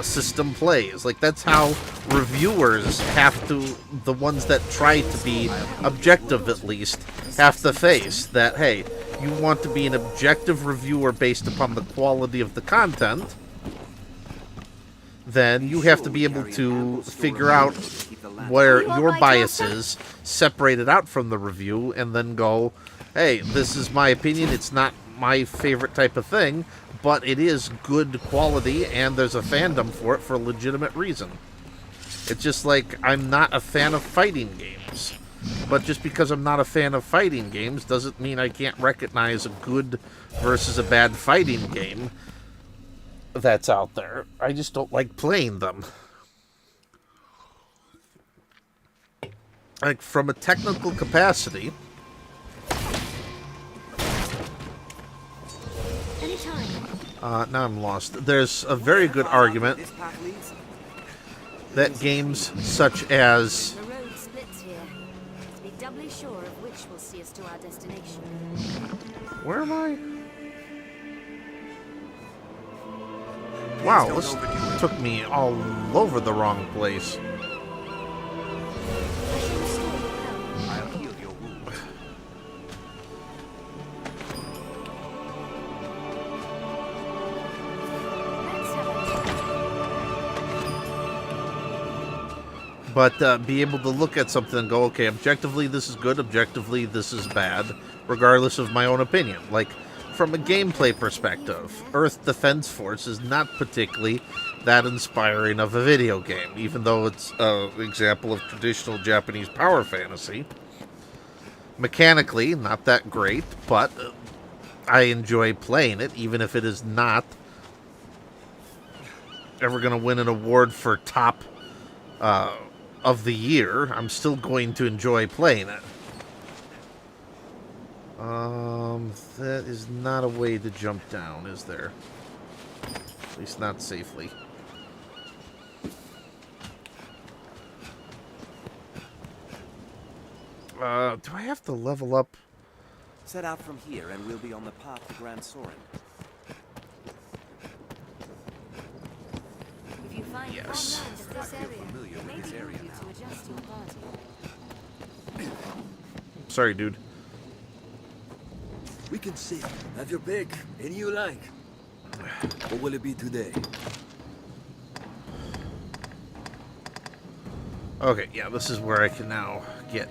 system plays. Like, that's how reviewers have to, the ones that try to be objective at least, have to face that, hey, you want to be an objective reviewer based upon the quality of the content, then you have to be able to figure out where your biases separated out from the review and then go, hey, this is my opinion, it's not my favorite type of thing, but it is good quality and there's a fandom for it for a legitimate reason. It's just like, I'm not a fan of fighting games. But just because I'm not a fan of fighting games doesn't mean I can't recognize a good versus a bad fighting game that's out there. I just don't like playing them. Like, from a technical capacity, now I'm lost. There's a very good argument that games such as... The road splits here. Let's be doubly sure of which will see us to our destination. Where am I? Wow, this took me all over the wrong place. I'll heal your wounds. But be able to look at something and go, okay, objectively this is good, objectively this is bad, regardless of my own opinion. Like, from a gameplay perspective, Earth Defense Force is not particularly that inspiring of a video game, even though it's an example of traditional Japanese power fantasy. Mechanically, not that great, but I enjoy playing it, even if it is not ever going to win an award for top of the year. I'm still going to enjoy playing it. That is not a way to jump down, is there? At least not safely. Do I have to level up? Set out from here and we'll be on the path to Grand Soren. If you find Yes. farmland of this area, familiar with maybe this area help you to adjust your party. Sorry, dude. We can sit. Have your pick. Any you like. What will it be today? Okay, yeah, this is where I can now get,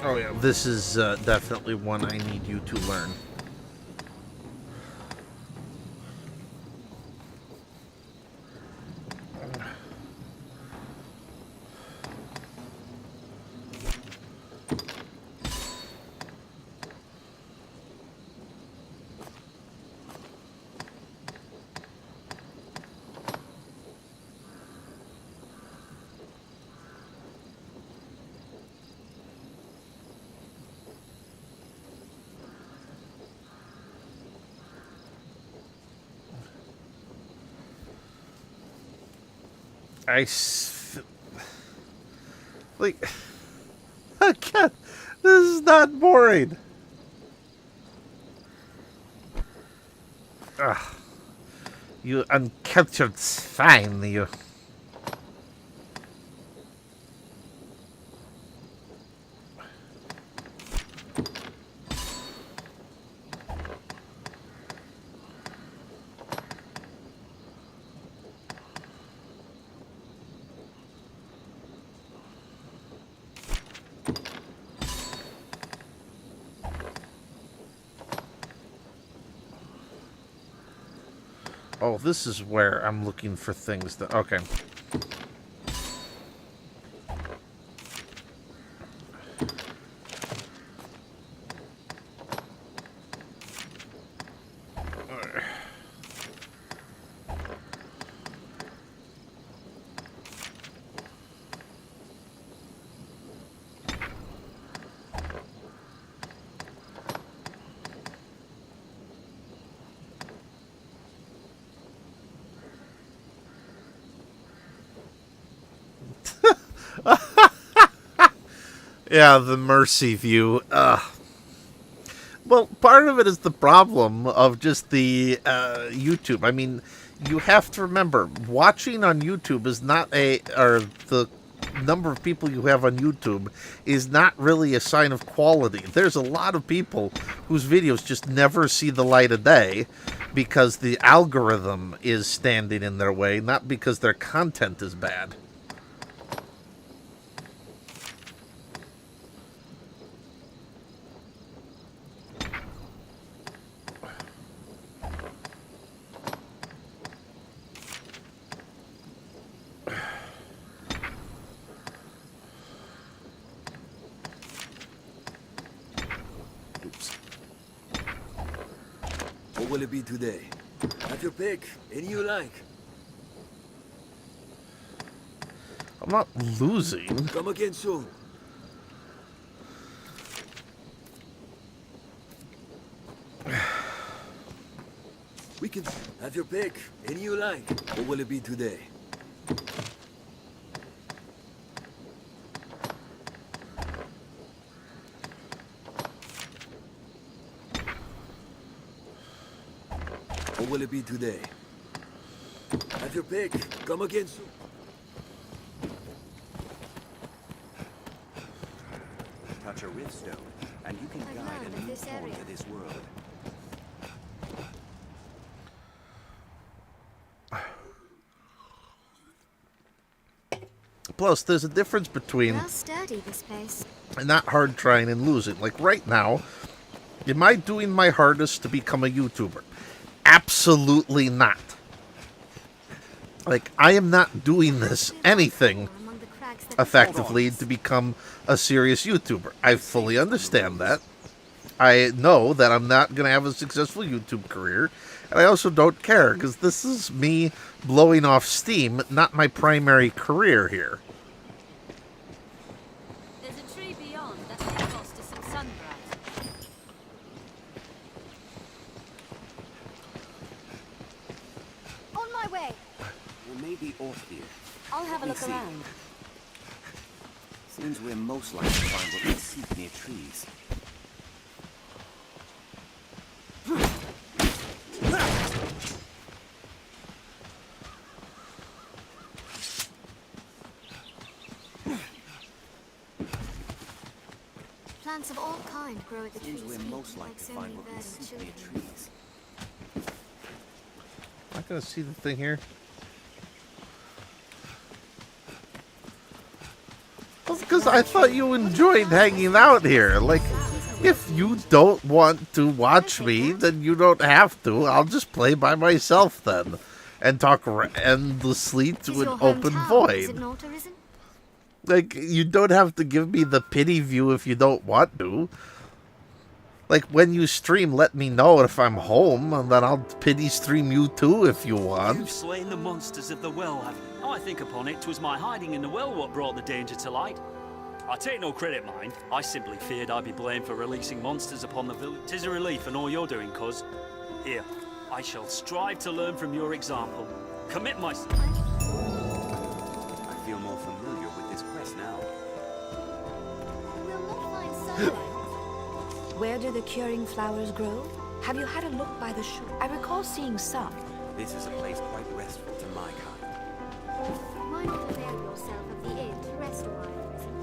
oh yeah, this is definitely one I need you to learn. Like, I can't. This is not boring. Ugh. You uncultured swine, you. Oh, this is where I'm looking for things that... Okay. Yeah, the mercy view. Well, part of it is the problem of just the YouTube. I mean, you have to remember, watching on YouTube is not or the number of people you have on YouTube is not really a sign of quality. There's a lot of people whose videos just never see the light of day because the algorithm is standing in their way, not because their content is bad. What will it be today? Have your pick. Any you like. I'm not losing. Come again soon. We can have your pick. Any you like. What will it be today? What will it be today? Have your pick. Come again soon. Touch a rift stone, and you can I've guide learned a of new this form area. to this world. Plus, there's a difference between Well sturdy, this place. not hard trying and losing. Like right now, am I doing my hardest to become a YouTuber? Absolutely not. Like, I am not doing this anything effectively to become a serious YouTuber. I fully understand that. I know that I'm not going to have a successful YouTube career, and I also don't care, because this is me blowing off steam, not my primary career here. There's a tree beyond that may foster some sunbright. On my way. There may be off here. I'll have a Let me look see. around. Seems we're most likely to find what we seek near trees. Plants of all kind grow at the Seems tree's we're feet, most likely like to so find many what we verdant seek near children. trees. Am I going to see the thing here? Well, because I thought you enjoyed hanging out here. Like, if you don't want to watch me, then you don't have to. I'll just play by myself then. And talk endlessly Is to an your open hometown, is it void. not, Arisen? Like, you don't have to give me the pity view if you don't want to. Like, when you stream, let me know if I'm home, and then I'll pity stream you too if you want. You've slain the monsters of the well, have you? I think upon it, 'twas my hiding in the well what brought the danger to light. I take no credit, mind. I simply feared I'd be blamed for releasing monsters upon the village. 'Tis a relief in all you're doing, cuz. Here, I shall strive to learn from your example. Commit myself. I feel more familiar with this quest now. We'll not find sunlight. Where do the curing flowers grow? Have you had a look by the shore? I recall seeing some. This is a place quite restful to my kind. Why not avail yourself of the inn to rest a while, Arisen?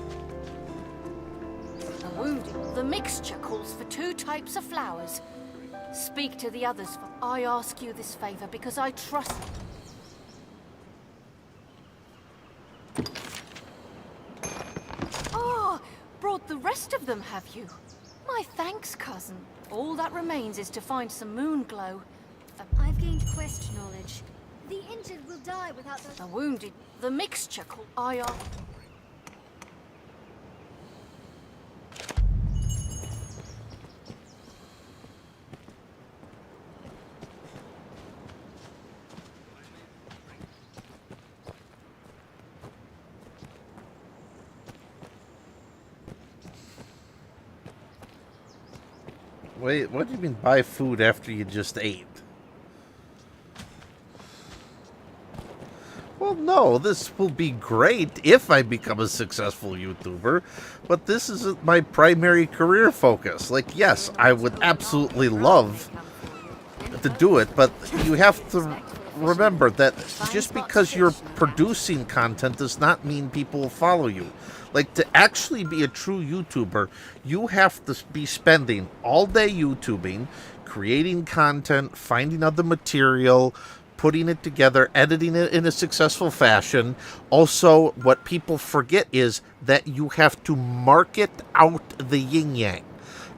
The wounded. The mixture calls for 2 types of flowers. Speak to the others. I ask you this favor because I trust. Ah, brought the rest of them, have you? My thanks, cousin. All that remains is to find some moon glow. I've gained quest knowledge. The injured will die without the... The wounded. The mixture called. I ask. Wait, what do you mean buy food after you just ate? Well, no, this will be great if I become a successful YouTuber, but this isn't my primary career focus. Like, yes, I would absolutely love to do it, but you have to remember that just because you're producing content does not mean people will follow you. Like, to actually be a true YouTuber, you have to be spending all day YouTubing, creating content, finding other material, putting it together, editing it in a successful fashion. Also, what people forget is that you have to market out the yin-yang.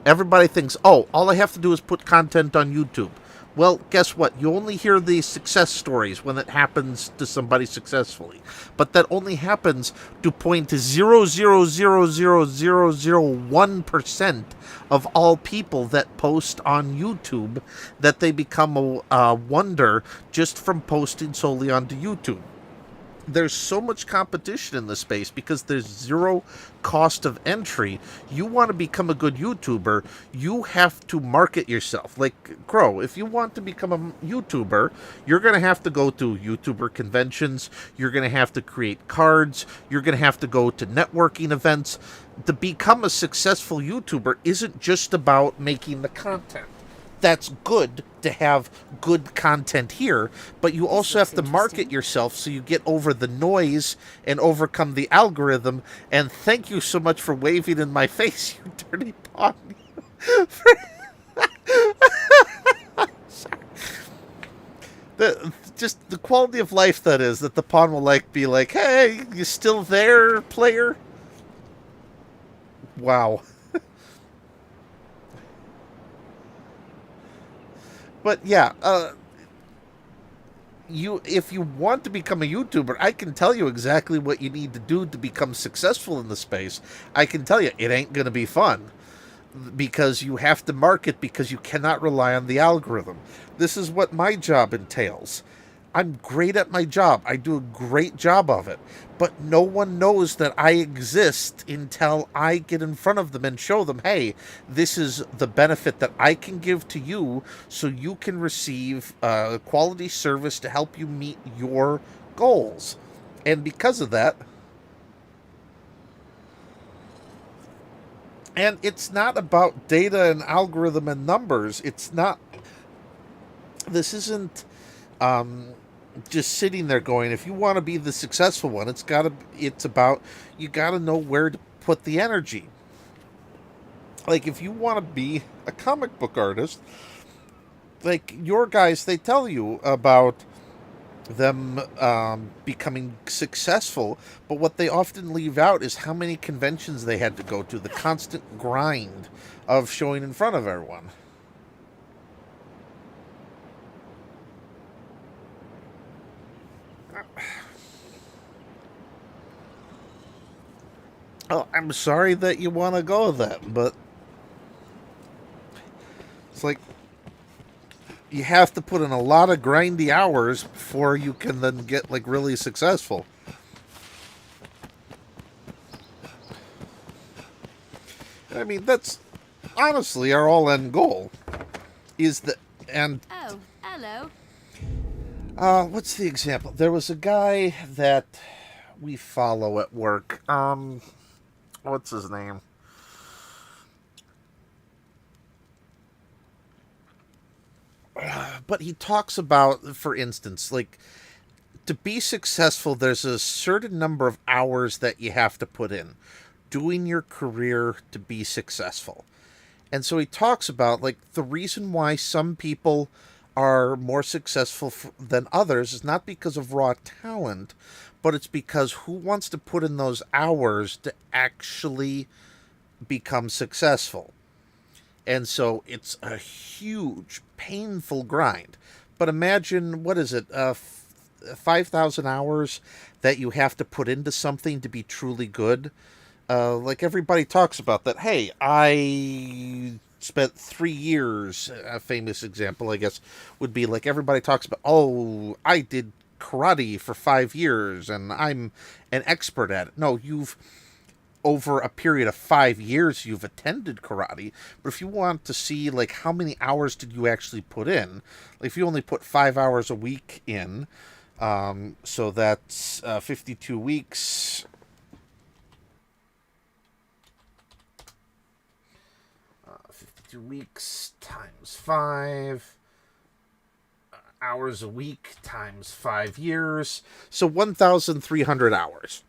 Everybody thinks, oh, all I have to do is put content on YouTube. Well, guess what? You only hear the success stories when it happens to somebody successfully. But that only happens to 0.0000001% of all people that post on YouTube, that they become a wonder just from posting solely onto YouTube. There's so much competition in this space because there's zero cost of entry. You want to become a good YouTuber, you have to market yourself. Like, Crow, if you want to become a YouTuber, you're going to have to go to YouTuber conventions, you're going to have to create cards, you're going to have to go to networking events. To become a successful YouTuber isn't just about making the content. That's good to have good content here, but you also have to market yourself so you get over the noise and overcome the algorithm. And thank you so much for waving in my face, you dirty pawn. just the quality of life that is, that the pawn will like be like, hey, you still there, player? Wow. But yeah, if you want to become a YouTuber, I can tell you exactly what you need to do to become successful in the space. I can tell you it ain't going to be fun, because you have to market, because you cannot rely on the algorithm. This is what my job entails. I'm great at my job. I do a great job of it. But no one knows that I exist until I get in front of them and show them, hey, this is the benefit that I can give to you so you can receive quality service to help you meet your goals. And because of that, and it's not about data and algorithm and numbers. It's not, this isn't just sitting there going, if you want to be the successful one, it's about, you got to know where to put the energy. Like, if you want to be a comic book artist, like your guys, they tell you about them becoming successful, but what they often leave out is how many conventions they had to go to, the constant grind of showing in front of everyone. Oh, I'm sorry that you want to go that, but it's like you have to put in a lot of grindy hours before you can then get like really successful. I mean, that's honestly our all end goal. Is that, and Oh, hello. what's the example? There was a guy that we follow at work. What's his name? But he talks about, for instance, like, to be successful, there's a certain number of hours that you have to put in doing your career to be successful. And so he talks about, like, the reason why some people are more successful than others is not because of raw talent, but it's because who wants to put in those hours to actually become successful. And so it's a huge, painful grind. But imagine, what is it, 5,000 hours that you have to put into something to be truly good. Like everybody talks about that. Hey, I spent 3 years, a famous example, I guess, would be like everybody talks about, oh, I did karate for 5 years and I'm an expert at it. No, over a period of 5 years, you've attended karate. But if you want to see, like, how many hours did you actually put in, like, if you only put 5 hours a week in, so that's 52 weeks. 52 weeks times 5 hours a week times 5 years. So 1,300 hours.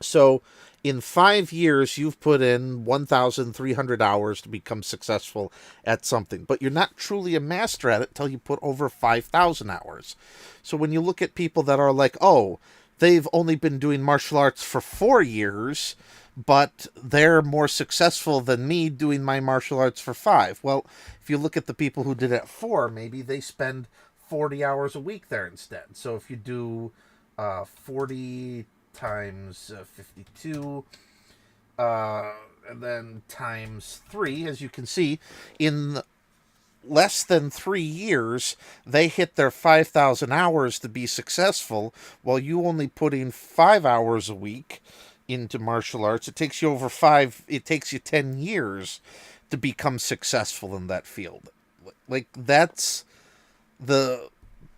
So in 5 years, you've put in 1,300 hours to become successful at something. But you're not truly a master at it until you put over 5,000 hours. So when you look at people that are like, oh, they've only been doing martial arts for 4 years, but they're more successful than me doing my martial arts for 5. Well, if you look at the people who did it at 4, maybe they spend 40 hours a week there instead. So if you do 40 times 52, and then times 3, as you can see, in less than 3 years, they hit their 5,000 hours to be successful, while you only putting 5 hours a week into martial arts. It takes you 10 years to become successful in that field. Like, that's the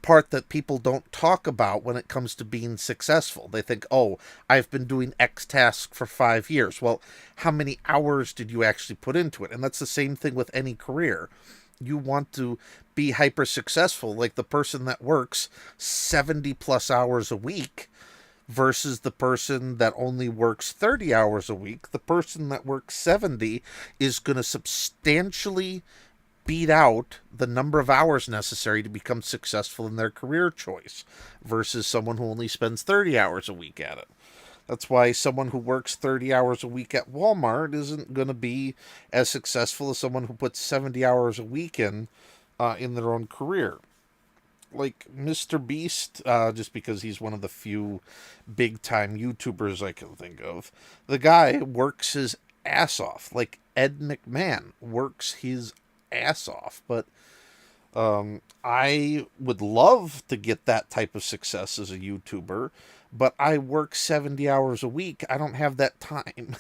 part that people don't talk about when it comes to being successful. They think, oh, I've been doing X task for 5 years. Well, how many hours did you actually put into it? And that's the same thing with any career. You want to be hyper successful, like the person that works 70 plus hours a week versus the person that only works 30 hours a week. The person that works 70 is going to substantially beat out the number of hours necessary to become successful in their career choice versus someone who only spends 30 hours a week at it. That's why someone who works 30 hours a week at Walmart isn't going to be as successful as someone who puts 70 hours a week in their own career. Like Mr. Beast, just because he's one of the few big-time YouTubers I can think of, the guy works his ass off. Like Ed McMahon works his ass off. But I would love to get that type of success as a YouTuber, but I work 70 hours a week. I don't have that time.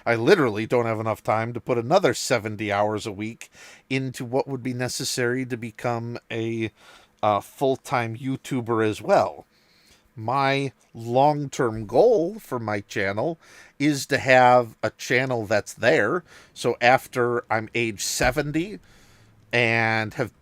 I literally don't have enough time to put another 70 hours a week into what would be necessary to become a full-time YouTuber as well. My long-term goal for my channel is to have a channel that's there. So after I'm age 70 and have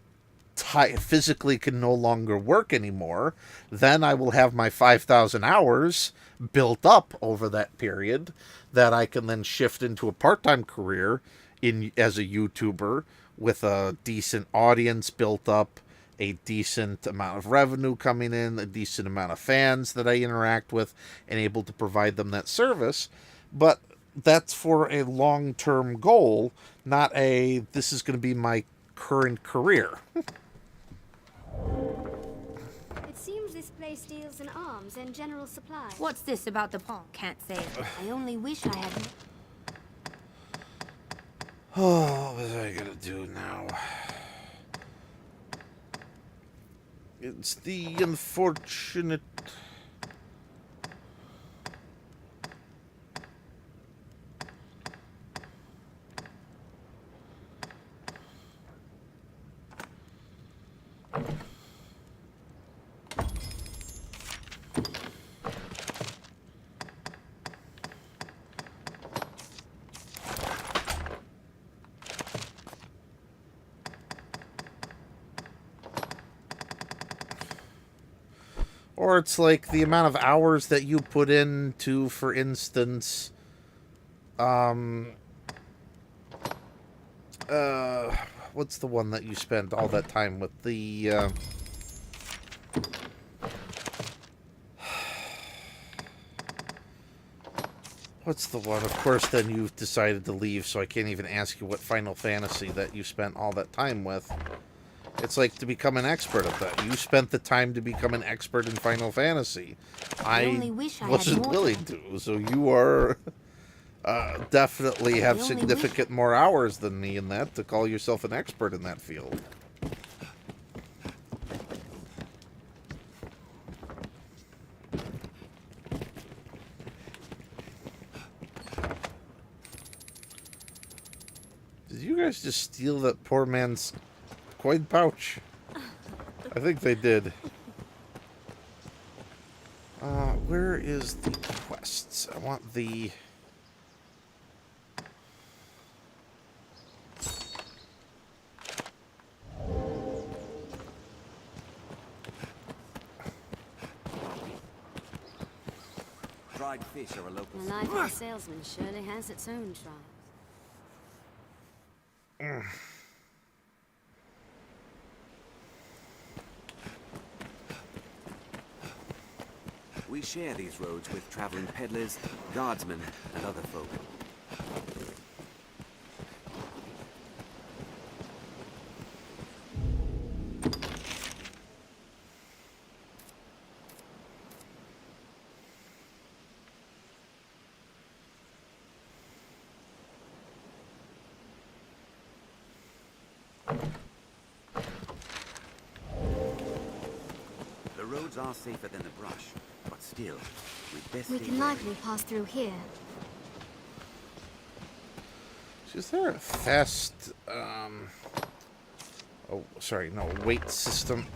physically can no longer work anymore, then I will have my 5,000 hours built up over that period that I can then shift into a part-time career as a YouTuber with a decent audience built up, a decent amount of revenue coming in, a decent amount of fans that I interact with, and able to provide them that service. But that's for a long-term goal, not a, this is going to be my current career. It seems this place deals in arms and general supplies. What's this about the pawn? Can't say it. I only wish I had... Oh, what was I going to do now? It's the unfortunate... Or it's like the amount of hours that you put into, for instance, what's the one that you spend all that time with? The, what's the one? Of course, then you've decided to leave, so I can't even ask you what Final Fantasy that you spent all that time with. It's like to become an expert at that. You spent the time to become an expert in Final Fantasy. I wasn't willing to, so you are definitely have significant more hours than me in that to call yourself an expert in that field. Did you guys just steal that poor man's coin pouch? I think they did. Where is the quests? I want the... Dried fish are a local... The life of a salesman surely has its own trials. We share these roads with traveling peddlers, guardsmen, and other folk. The roads are safer than the brush. But still, we can likely pass through here. Is there a fast, oh, sorry, no, weight system?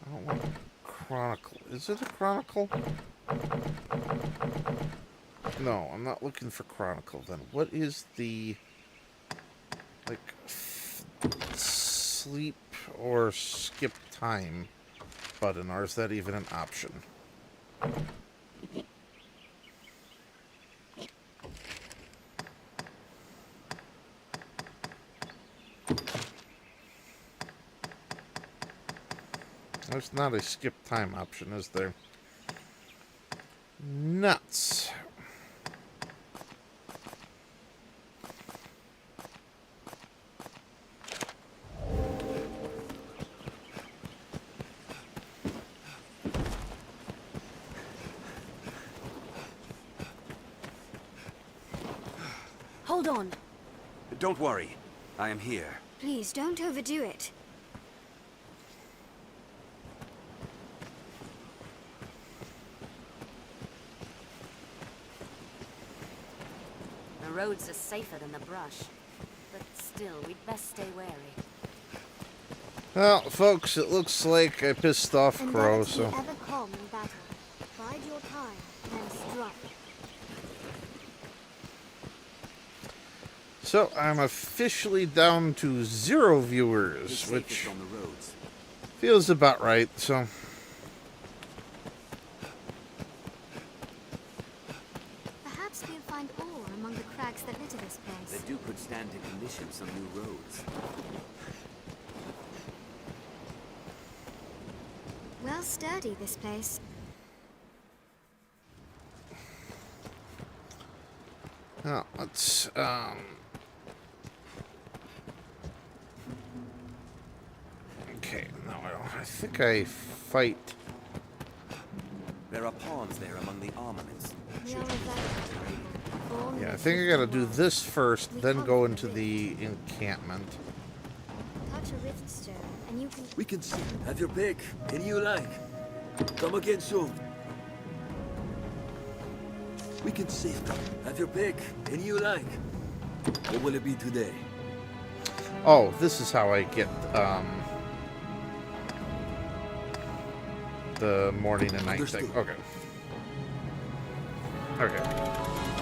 I don't want a chronicle. Is it a chronicle? No, I'm not looking for chronicle then. What is the, like, sleep or skip time button, or is that even an option? There's not a skip time option, is there? Nuts. Hold on. Don't worry. I am here. Please, don't overdo it. The roads are safer than the brush. But still, we'd best stay wary. Well, folks, it looks like I pissed off Crow, so... Ever calm in battle. Bide your time, then strike. So, I'm officially down to 0 viewers, It's which safest on the roads. feels about right, so... Perhaps we'll find ore among the crags that litter this place. The Duke could stand to commission some new roads. Well sturdy, this place. Now, let's, okay, now I think I fight... There are pawns there among the armaments. Yeah, I think I gotta do this first, then go into the encampment. Touch a riftstone, and you can... We can see. Have your pick. Any you like. Come again soon. We can see. Have your pick. Any you like. What will it be today? Oh, this is how I get, the morning and night thing. Okay. Okay.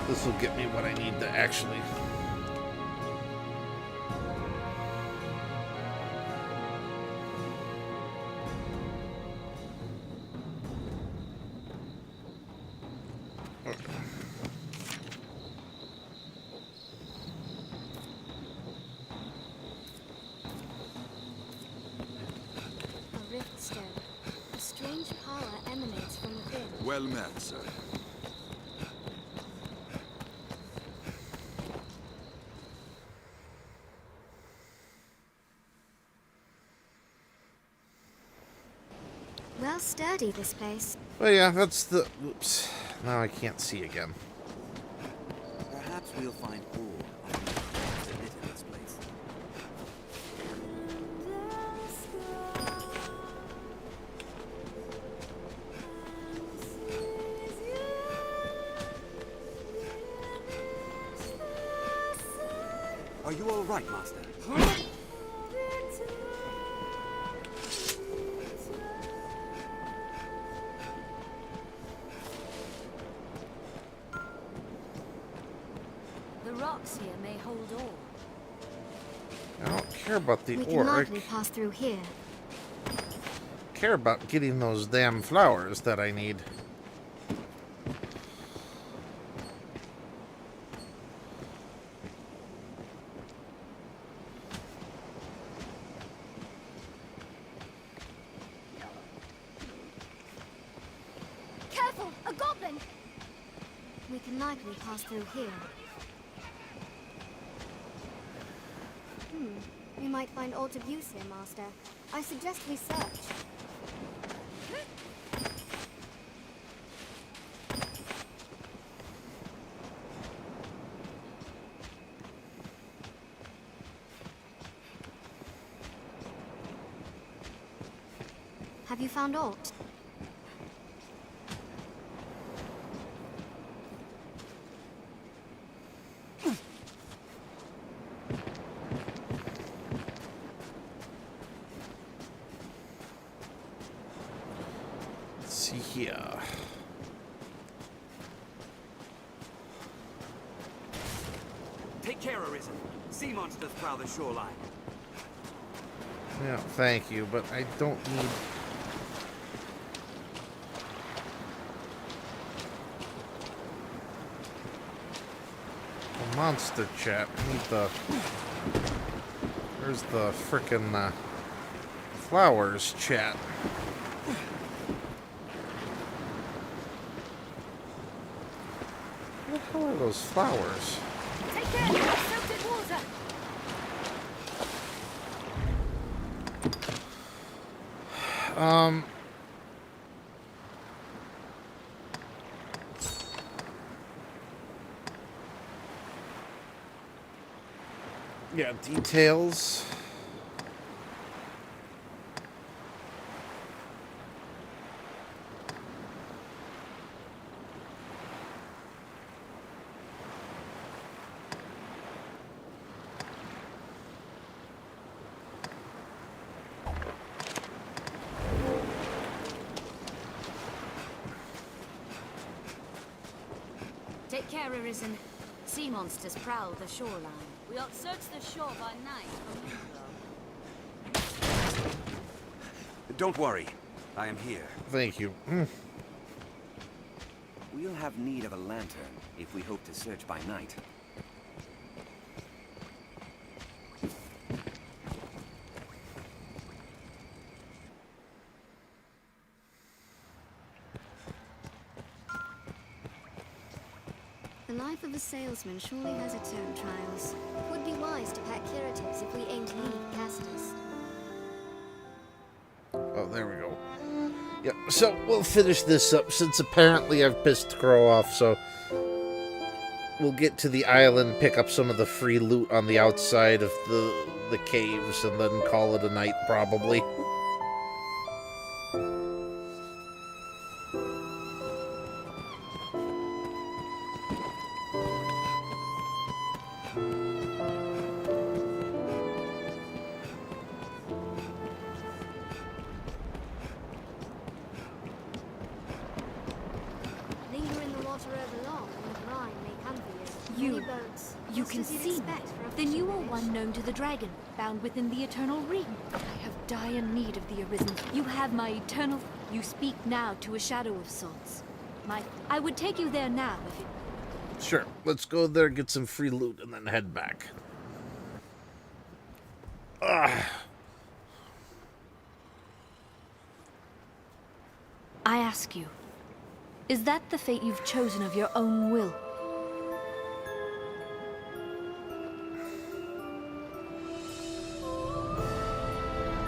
This will get me what I need to actually... A riftstone. A strange power emanates from within. Well met, sir. Well sturdy, this place. Well, yeah, that's the... Oops. Now I can't see again. Perhaps we'll find ore among the crags that litter this place. Are you all right, Master? The rocks here may hold ore. I don't care about the We can ore. I likely pass through here. care about getting those damn flowers that I need. Careful! A goblin! We can likely pass through here. We might find aught of use here, Master. I suggest we search. Have you found aught? Let's see here. Take care, Arisen. Sea monsters prowl the shoreline. Yeah, thank you, but I don't need... a monster chat. I need the... Where's the frickin' flowers chat? What the hell are those flowers? Take care, I soaked in water. Yeah, details. Take care, Arisen. Sea monsters prowl the shoreline. We'll search the shore by night for moongllow. Don't worry. I am here. Thank you. We'll have need of a lantern if we hope to search by night. The life of a salesman surely has its own trials. It would be wise to pack curatives if we aim to leave Castus. Oh, there we go. Yep, so we'll finish this up since apparently I've pissed Crow off, so we'll get to the island, pick up some of the free loot on the outside of the caves, and then call it a night, probably. Linger in the water overlong, and the brine may come for you. You- Many boats, You just can as you'd see me. expect for a Then you fishing are village. one known to the dragon, bound within the eternal ring. I have dire need of the Arisen. You have my eternal... You speak now to a shadow of sorts. I would take you there now if it... Sure, let's go there, get some free loot, and then head back. I ask you, is that the fate you've chosen of your own will?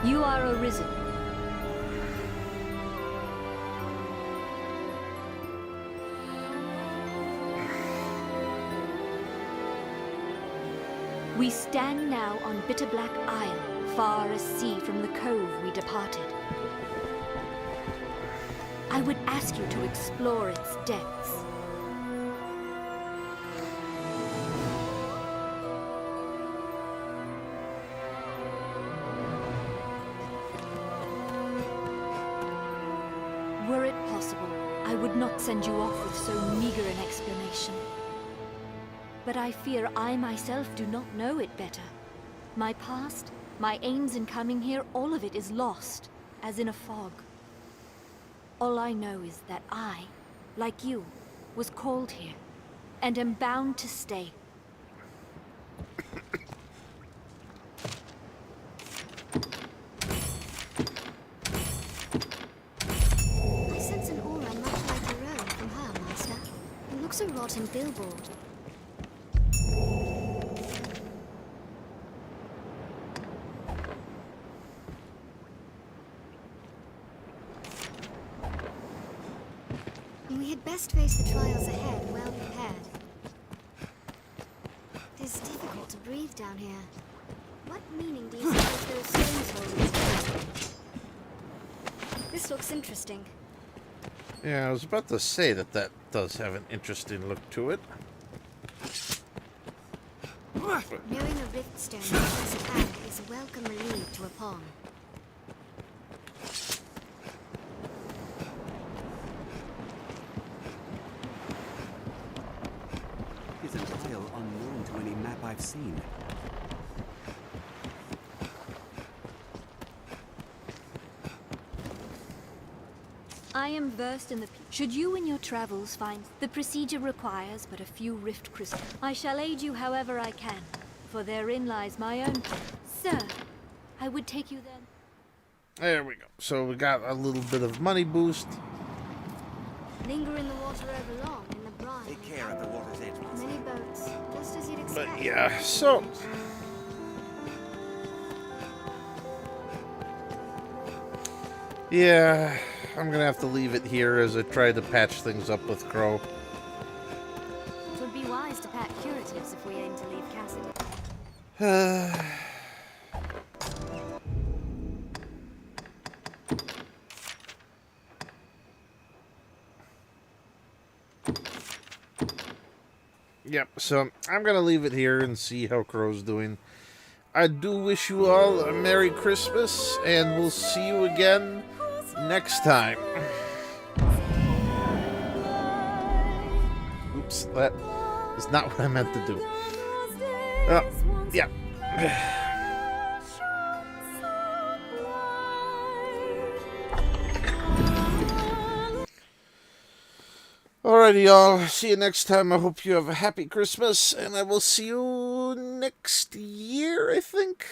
You are Arisen. We stand now on Bitterblack Isle, far as sea from the cove we departed. I would ask you to explore its depths. Were it possible, I would not send you off with so meager an explanation. But I fear I myself do not know it better. My past, my aims in coming here, all of it is lost, as in a fog. All I know is that I, like you, was called here, and am bound to stay. I sense an aura much like your own from her, Master. It looks a rotten billboard. We had best face the trials ahead, well prepared. It is difficult to breathe down here. What meaning do you suppose those stones hold? This looks interesting. Yeah, I was about to say that does have an interesting look to it. Knowing a rift stone close at hand is a welcome relief to a pawn. Is an isle unknown to any map I've seen. I am versed in the... Should you in your travels find... The procedure requires but a few rift crystals. I shall aid you however I can, for therein lies my own... Sir, I would take you then... There we go. So we got a little bit of money boost. Linger in the water over long in the brine. Take care of the water's edge. Many boats, just as you'd expect. But yeah, so yeah, I'm gonna have to leave it here as I try to patch things up with Crow. It would be wise to pack curatives if we aim to leave Cassidy. Yep, so I'm gonna leave it here and see how Crow's doing. I do wish you all a Merry Christmas, and we'll see you again next time. Oops, that is not what I meant to do. Yeah. Alrighty, y'all. See you next time. I hope you have a happy Christmas, and I will see you next year, I think.